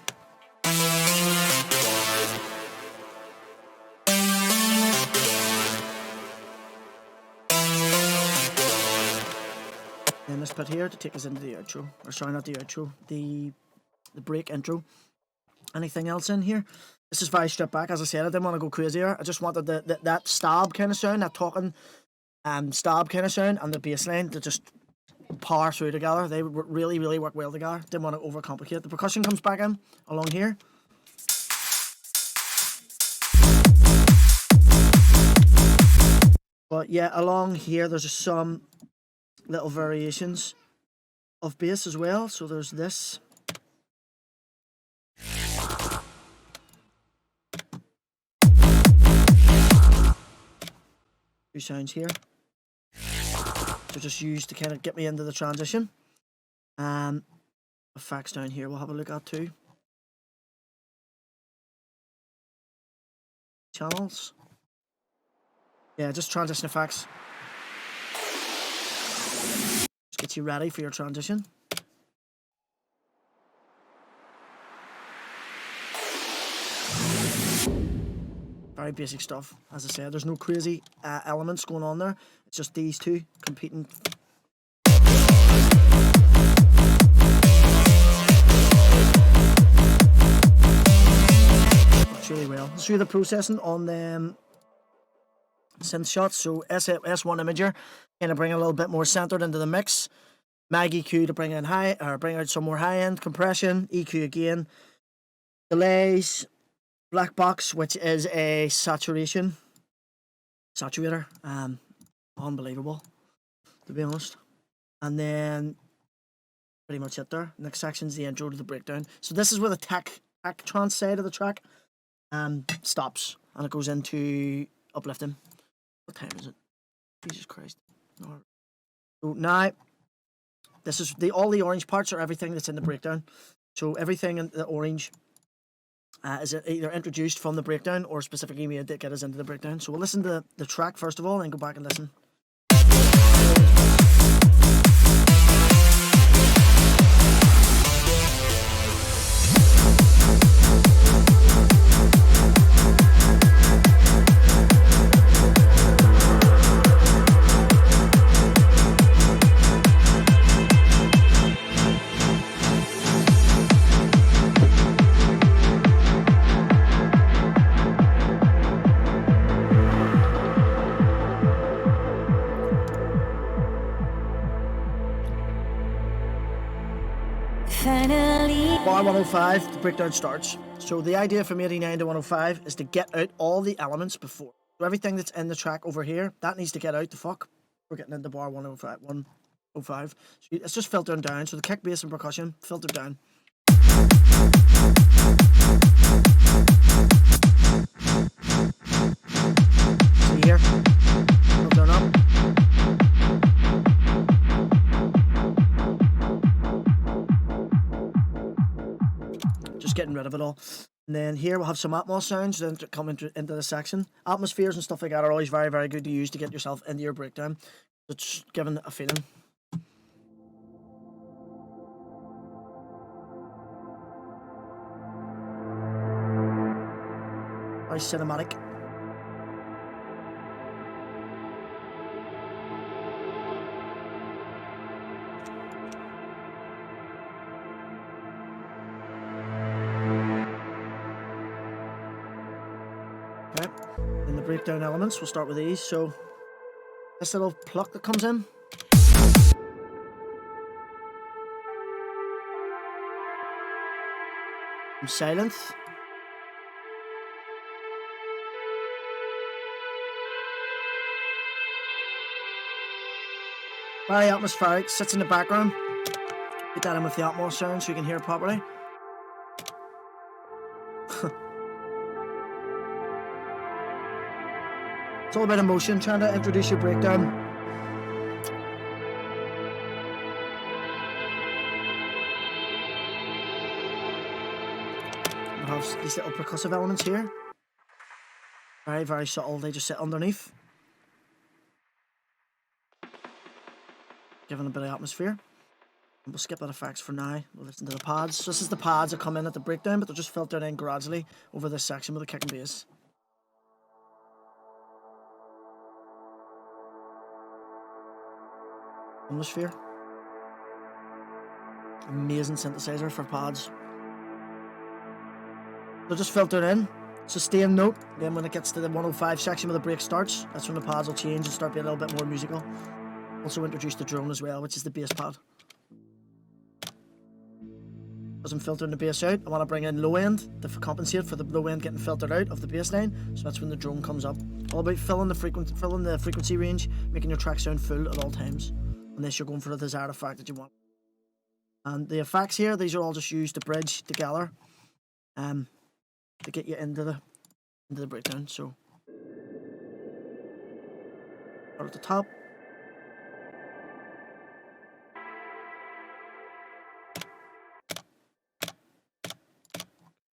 And this bit here to take us into the outro, or sorry, not the outro, the break intro. Anything else in here? This is very stripped back. As I said, I didn't want to go crazier. I just wanted that stab kind of sound, that talking stab kind of sound, and the bass line to just power through together. They really, really work well together. Didn't want to overcomplicate. The percussion comes back in along here. But yeah, along here there's just some little variations of bass as well. So there's this. Two sounds here. So just used to kind of get me into the transition. Effects down here we'll have a look at too. Channels. Yeah, just transition effects. Just get you ready for your transition. Very basic stuff. As I said, there's no crazy elements going on there. It's just these two competing. Works really well. I'll show you the processing on the synth shots. So S1 Imager, kind of bring a little bit more centered into the mix. Mag EQ to bring in bring out some more high end compression. EQ again. Delays. Black box, which is a saturator. Unbelievable, to be honest. And then pretty much it there. Next section's the intro to the breakdown. So this is where the tech trance side of the track stops, and it goes into uplifting. What time is it? Jesus Christ. So now This is all the orange parts are everything that's in the breakdown. So everything in the orange is either introduced from the breakdown or specifically made to get us into the breakdown. So we'll listen to the track first of all, and then go back and listen. Bar 105, the breakdown starts. So the idea from 89 to 105 is to get out all the elements before. So everything that's in the track over here, that needs to get out the fuck. We're getting into bar 105. So it's just filtering down. So the kick, bass, and percussion, filtered down. See here? Filtering up. Just getting rid of it all. And then here we'll have some atmos sounds then to come into this section. Atmospheres and stuff like that are always very, very good to use to get yourself into your breakdown. It's giving a feeling. Very cinematic. In the breakdown elements, we'll start with these. So this little pluck that comes in, some silence, very atmospheric, sits in the background. Get that in with the atmos sound so you can hear it properly. It's all about emotion, trying to introduce your breakdown. We have these little percussive elements here. Very, very subtle, they just sit underneath. Giving a bit of atmosphere. And we'll skip that effects for now. We'll listen to the pads. So this is the pads that come in at the breakdown, but they're just filtered in gradually over this section with the kick and bass. Atmosphere. Amazing synthesizer for pads. They're just filtered in. Sustain note. Then when it gets to the 105 section where the break starts, that's when the pads will change and start being a little bit more musical. Also introduce the drone as well, which is the bass pad. As I'm filtering the bass out, I want to bring in low end to compensate for the low end getting filtered out of the bass line. So that's when the drone comes up. All about filling the frequency range, making your track sound full at all times, unless you're going for the desired effect that you want. And the effects here, these are all just used to bridge together, to get you into the breakdown. So start at the top.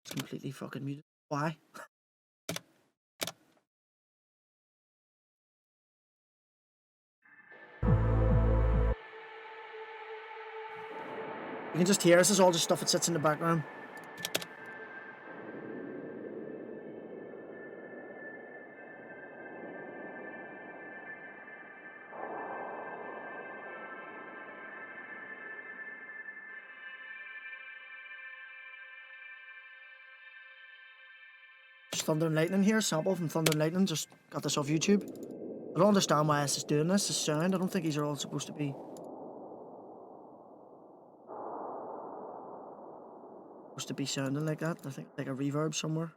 It's completely fucking muted. Why? You can just hear this is all just stuff that sits in the background. Just Thunder and Lightning here, sample from Thunder and Lightning, just got this off YouTube. I don't understand why this is doing this sound. I don't think these are all supposed to be sounding like that. I think like a reverb somewhere.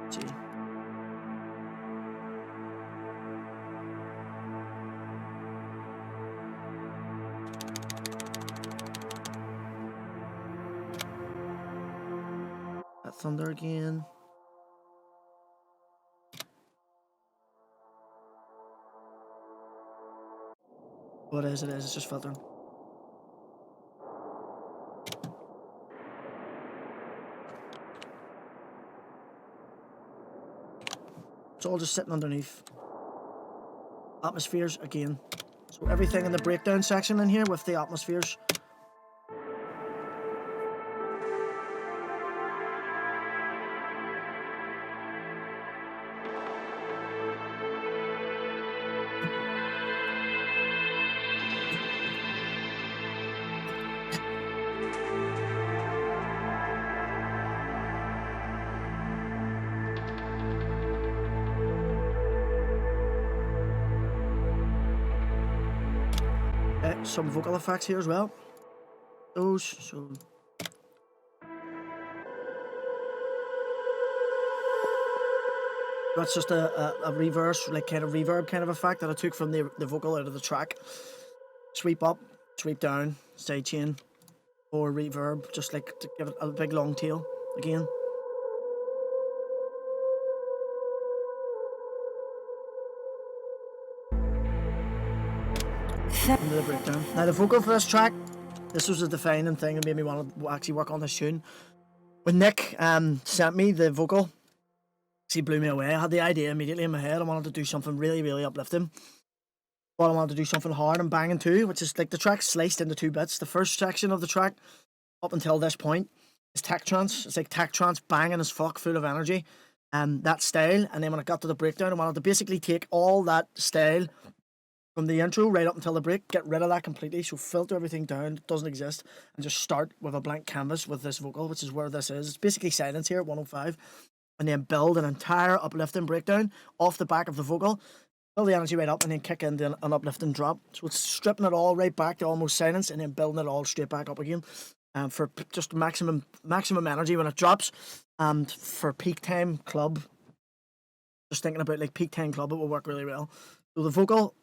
Let's see. That thunder again. What is it? It's just filtering. It's all just sitting underneath. Atmospheres again. So everything in the breakdown section in here with the atmospheres. Some vocal effects here as well. Those, so that's just a reverse, like kind of reverb kind of effect that I took from the vocal out of the track. Sweep up, sweep down, sidechain, or reverb, just like to give it a big long tail again. Into the breakdown. Now the vocal for this track, this was a defining thing and made me want to actually work on this tune. When Nick sent me the vocal, he blew me away. I had the idea immediately in my head. I wanted to do something really, really uplifting. But I wanted to do something hard and banging too, which is like the track's sliced into two bits. The first section of the track, up until this point, is tech trance. It's like tech trance, banging as fuck, full of energy. That style. And then when I got to the breakdown, I wanted to basically take all that style from the intro right up until the break, get rid of that completely, so filter everything down, it doesn't exist, and just start with a blank canvas with this vocal, which is where this is. It's basically silence here at 105, and then build an entire uplifting breakdown off the back of the vocal, build the energy right up, and then kick into an uplifting drop. So it's stripping it all right back to almost silence, and then building it all straight back up again, for just maximum energy when it drops, and for peak time club, just thinking about like peak time club, it will work really well. So the vocal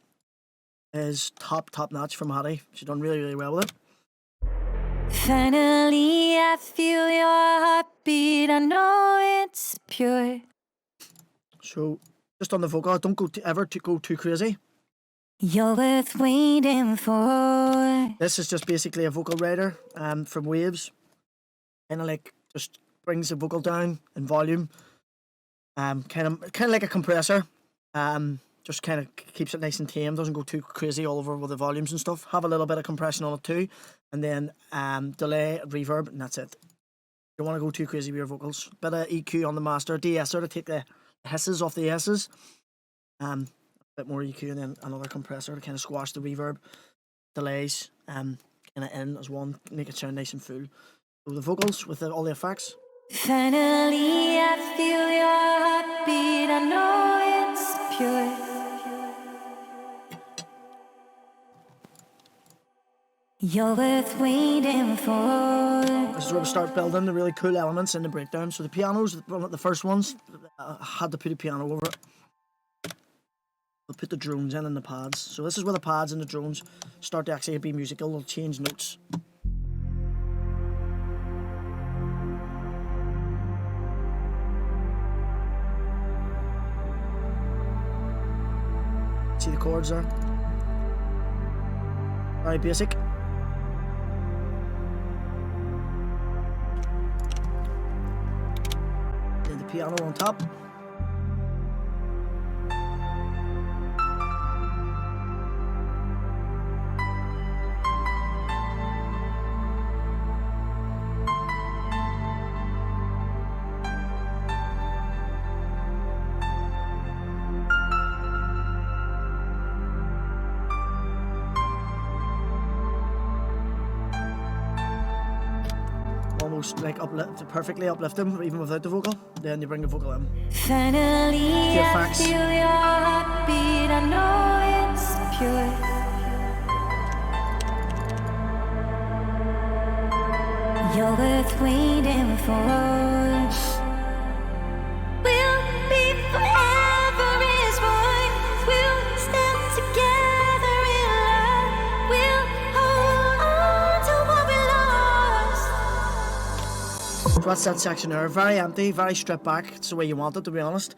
is top notch from HATi. She's done really, really well with it. Finally, I feel your heartbeat. I know it's pure. So, just on the vocal, don't go go too crazy. You're worth waiting for. This is just basically a vocal rider from Waves. Kind of like just brings the vocal down in volume. Kind of like a compressor. Just kind of keeps it nice and tame, doesn't go too crazy all over with the volumes and stuff. Have a little bit of compression on it too, and then delay, reverb, and that's it. You don't want to go too crazy with your vocals. Bit of EQ on the master, de-esser to take the hisses off the S's. A bit more EQ, and then another compressor to kind of squash the reverb, delays, kind of in as one, make it sound nice and full. So the vocals with all the effects. Finally, I feel your heartbeat. I know it's pure. You're worth waiting for. This is where we start building the really cool elements in the breakdown. So the pianos, one of the first ones, I had to put a piano over it. I'll put the drones in and the pads. So this is where the pads and the drones start to actually be musical. They'll change notes. See the chords there? Very basic. Then the piano on top. Almost like perfectly uplift them, even without the vocal. Then you bring the vocal in. Finally, I feel your heartbeat. I know it's pure. You're worth waiting for. We'll be forever as one. We'll stand together in love. We'll hold on to what we lost. So that's that section there. Very empty, very stripped back. It's the way you want it, to be honest.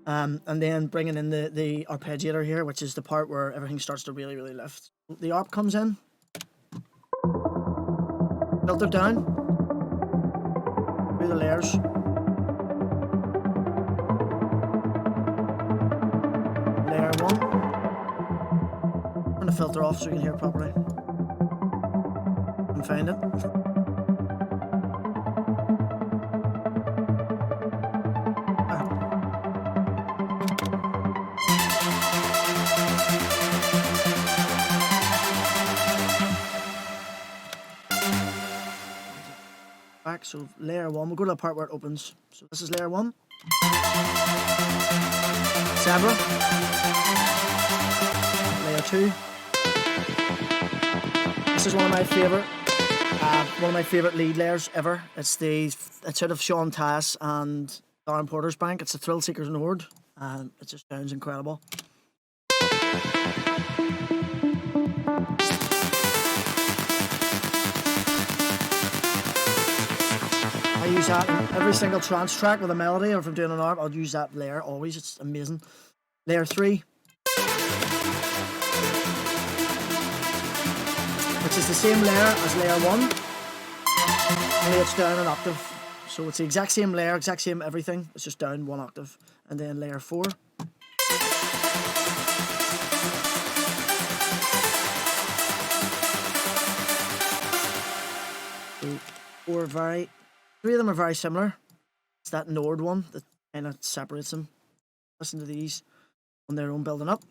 And then bringing in the arpeggiator here, which is the part where everything starts to really, really lift. The arp comes in, filter down through the layers. Layer 1. Turn the filter off so you can hear it properly. And find it. Back, so layer 1, we'll go to the part where it opens. So this is layer 1. Zebra. Layer 2. This is one of my favorite lead layers ever. It's out of Sean Tass and Darren Porter's bank. It's the Thrill Seekers Nord. It just sounds incredible. I use that in every single trance track with a melody, or if I'm doing an arp, I'll use that layer always. It's amazing. Layer 3, which is the same layer as layer 1, only it's down an octave. So it's the exact same layer, exact same everything, it's just down 1 octave. And then layer 4. So 3 of them are very similar. It's that Nord one that kind of separates them. Listen to these on their own building up.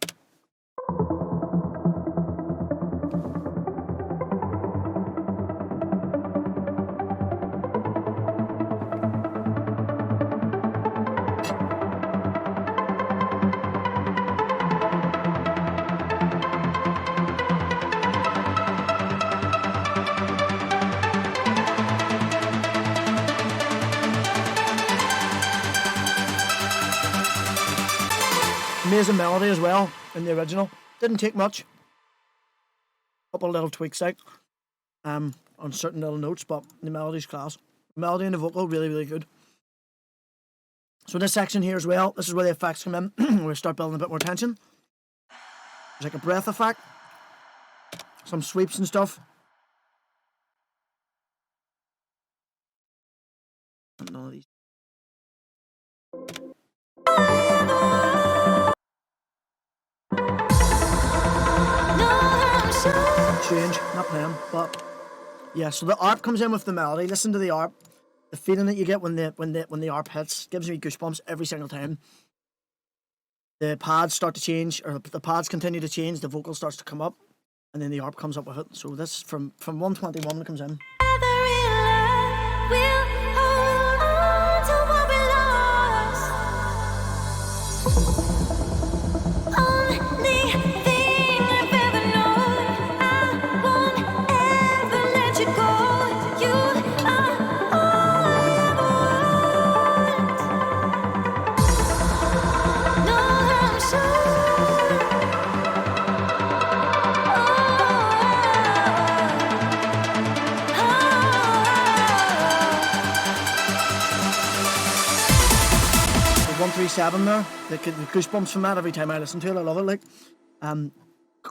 Amazing melody as well in the original. Didn't take much. Couple of little tweaks out on certain little notes, but the melody's class. The melody and the vocal really, really good. So this section here as well, this is where the effects come in. We start building a bit more tension. There's like a breath effect, some sweeps and stuff. None of these. Strange, not playing, but yeah. So the arp comes in with the melody. Listen to the arp. The feeling that you get when the arp hits gives me goosebumps every single time. The pads start to change, or the pads continue to change. The vocal starts to come up, and then the arp comes up with it. So this from 121 it comes in. There, the goosebumps from that every time I listen to it. I love it. Like,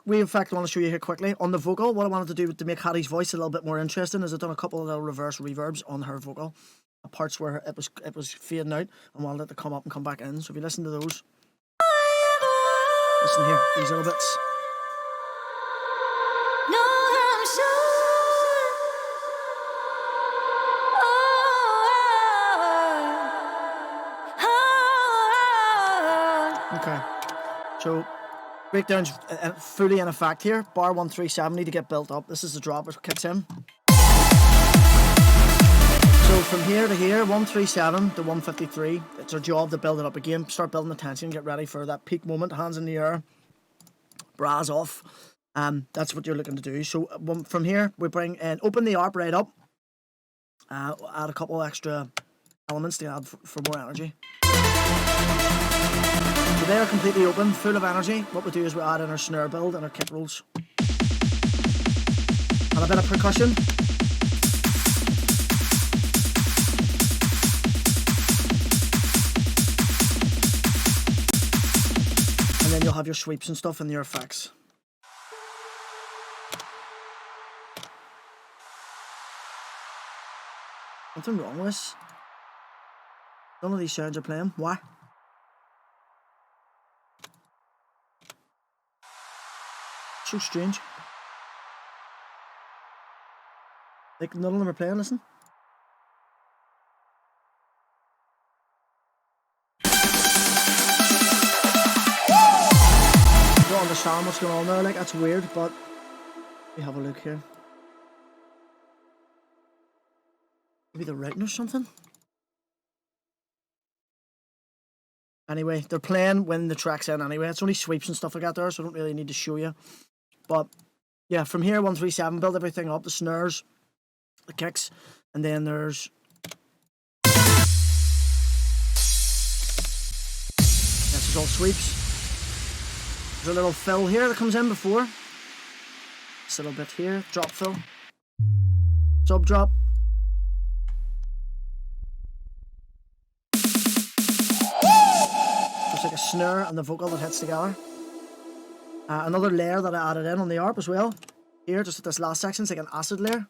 we in fact want to show you here quickly on the vocal. What I wanted to do to make HATi's voice a little bit more interesting is I've done a couple of little reverse reverbs on her vocal, parts where it was fading out, and wanted it to come up and come back in. So if you listen to those, listen here, these little bits. Okay, so breakdown's fully in effect here. Bar 137 need to get built up. This is the drop which kicks in. So from here to here, 137 to 153, it's our job to build it up again. Start building the tension, get ready for that peak moment. Hands in the air, bras off. That's what you're looking to do. So from here, we bring in, open the arp right up. Add a couple extra elements to add for more energy. So they're completely open, full of energy. What we do is we add in our snare build and our kick rolls. And a bit of percussion. you'll have your sweeps and stuff and your effects. Nothing wrong with this. None of these sounds are playing. Why? So strange. Like none of them are playing, listen. I don't understand what's going on there, like that's weird, but we have a look here. Maybe they're writing or something. Anyway, they're playing when the track's in anyway. It's only sweeps and stuff like that there, so I don't really need to show you. But yeah, from here, 137, build everything up, the snares, the kicks, and then there's this is all sweeps. There's a little fill here that comes in before. This little bit here, drop fill, sub drop. Just like a snare and the vocal that hits together. Another layer that I added in on the ARP as well. Here, just at this last section, it's like an acid layer.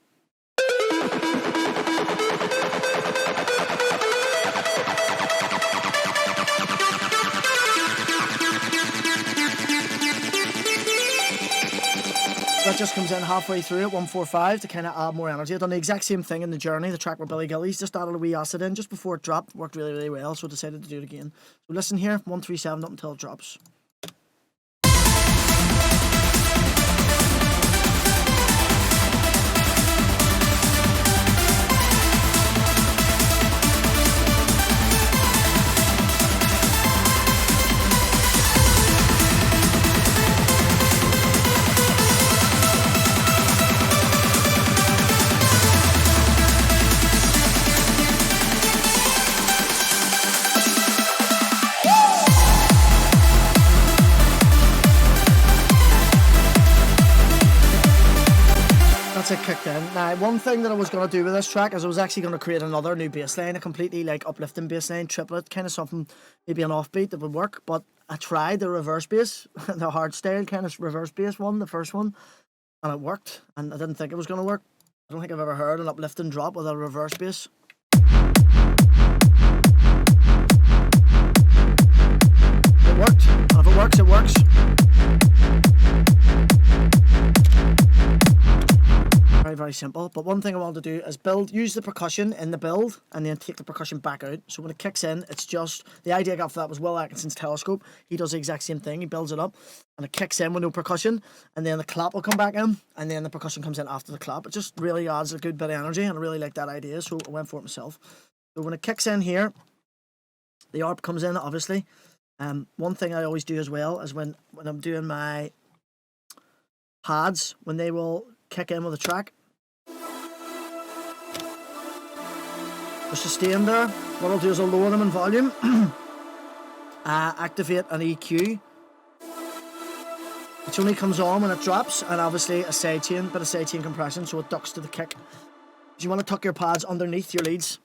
That just comes in halfway through at 145 to kind of add more energy. I've done the exact same thing in The Journey, the track with Billy Gillies. Just added a wee acid in just before it dropped. Worked really, really well, so I decided to do it again. So listen here, 137 up until it drops. It kicked in. Now, one thing that I was going to do with this track is I was actually going to create another new bass line, a completely like uplifting bass line, triplet, kind of something, maybe an offbeat that would work, but I tried the reverse bass, the hard style kind of reverse bass one, the first one, and it worked, and I didn't think it was going to work. I don't think I've ever heard an uplifting drop with a reverse bass. It worked, and if it works, it works. Very, very simple. But one thing I want to do is use the percussion in the build and then take the percussion back out. So when it kicks in, it's just, the idea I got for that was Will Atkinson's Telescope. He does the exact same thing. He builds it up and it kicks in with no percussion, and then the clap will come back in, and then the percussion comes in after the clap. It just really adds a good bit of energy, and I really like that idea, so I went for it myself. So when it kicks in here, the ARP comes in, obviously. One thing I always do as well is when I'm doing my pads, when they will kick in with a track, the sustain there, what I'll do is I'll lower them in volume, activate an EQ, which only comes on when it drops, and obviously a sidechain, bit of sidechain compression, so it ducks to the kick. You want to tuck your pads underneath your leads.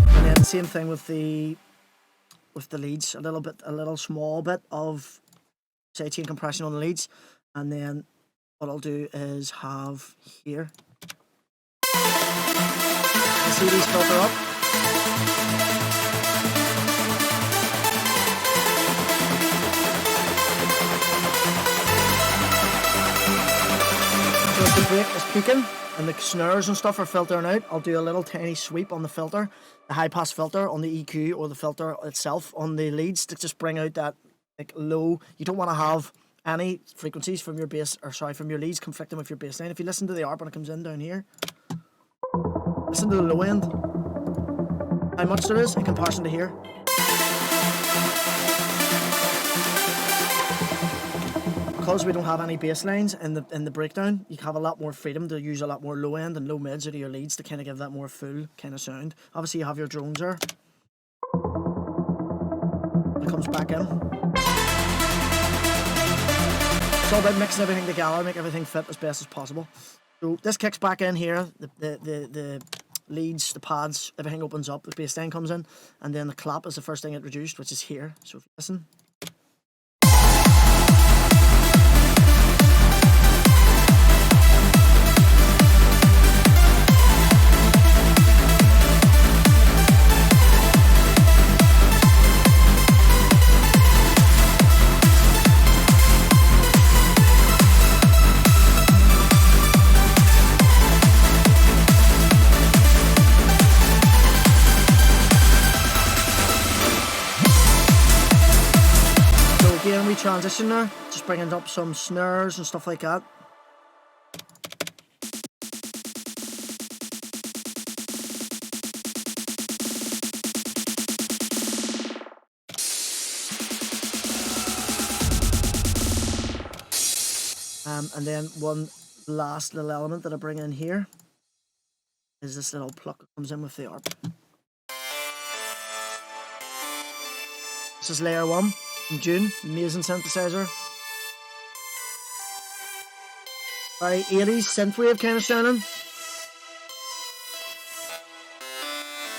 And then the same thing with the leads, a little small bit of sidechain compression on the leads, and then what I'll do is have here the CDs filter up. So if the break is peaking and the snares and stuff are filtering out, I'll do a little tiny sweep on the filter, the high pass filter on the EQ or the filter itself on the leads to just bring out that like low. You don't want to have any frequencies from your bass, from your leads conflicting with your bass line. If you listen to the ARP when it comes in down here, listen to the low end, how much there is in comparison to here. Because we don't have any bass lines in the breakdown, you have a lot more freedom to use a lot more low end and low mids out of your leads to kind of give that more full kind of sound. Obviously you have your drones there. It comes back in. It's all about mixing everything together, make everything fit as best as possible. So this kicks back in here, the leads, the pads, everything opens up, the bass line comes in, and then the clap is the first thing introduced, which is here. So if you listen. Again, we transition there, just bringing up some snares and stuff like that. And then one last little element that I bring in here is this little pluck that comes in with the ARP. This is layer 1 from June, amazing synthesizer. Very 80s synthwave kind of sounding.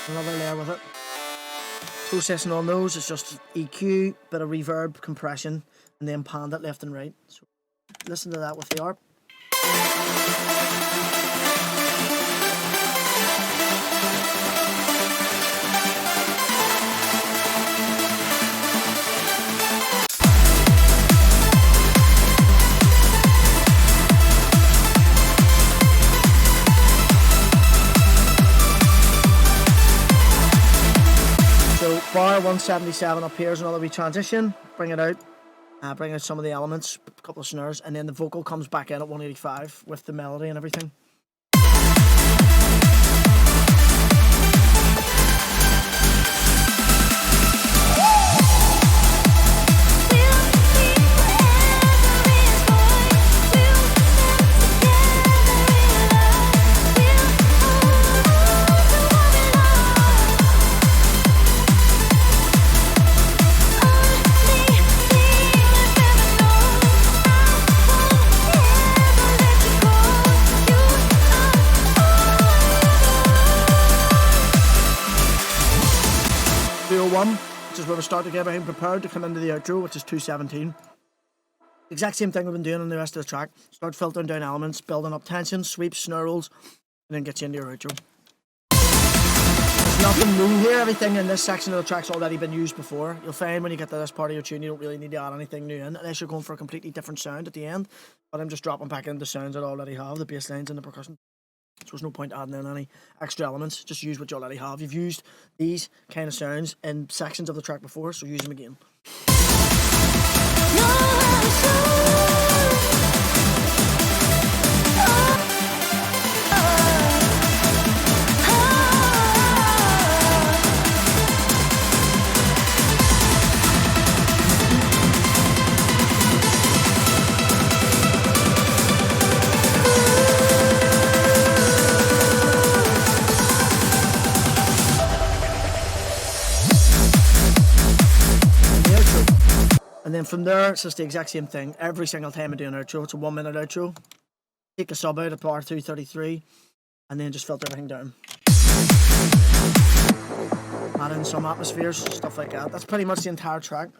Another layer with it. Processing on those is just EQ, bit of reverb, compression, and then panned it left and right. So listen to that with the ARP. Bar 177 up here is another wee transition. Bring it out. Bring out some of the elements, a couple of snares, and then the vocal comes back in at 185 with the melody and everything. Which is where we start to get everything prepared to come into the outro, which is 217. Exact same thing we've been doing on the rest of the track. Start filtering down elements, building up tension, sweeps, snare rolls, and then get you into your outro. There's nothing new here. Everything in this section of the track's already been used before. You'll find when you get to this part of your tune, you don't really need to add anything new in, unless you're going for a completely different sound at the end. But I'm just dropping back into the sounds that I already have, the bass lines and the percussion. So there's no point adding in any extra elements. Just use what you already have. You've used these kind of sounds in sections of the track before, so use them again. And then from there, it's just the exact same thing. Every single time I do an outro, it's a 1 minute outro. Take the sub out at bar 233, and then just filter everything down. Add in some atmospheres, stuff like that. That's pretty much the entire track.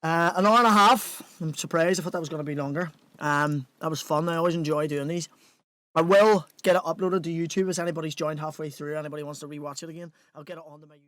An hour and a half. I'm surprised. I thought that was going to be longer. That was fun. I always enjoy doing these. I will get it uploaded to YouTube if anybody's joined halfway through. Anybody wants to rewatch it again, I'll get it onto my YouTube.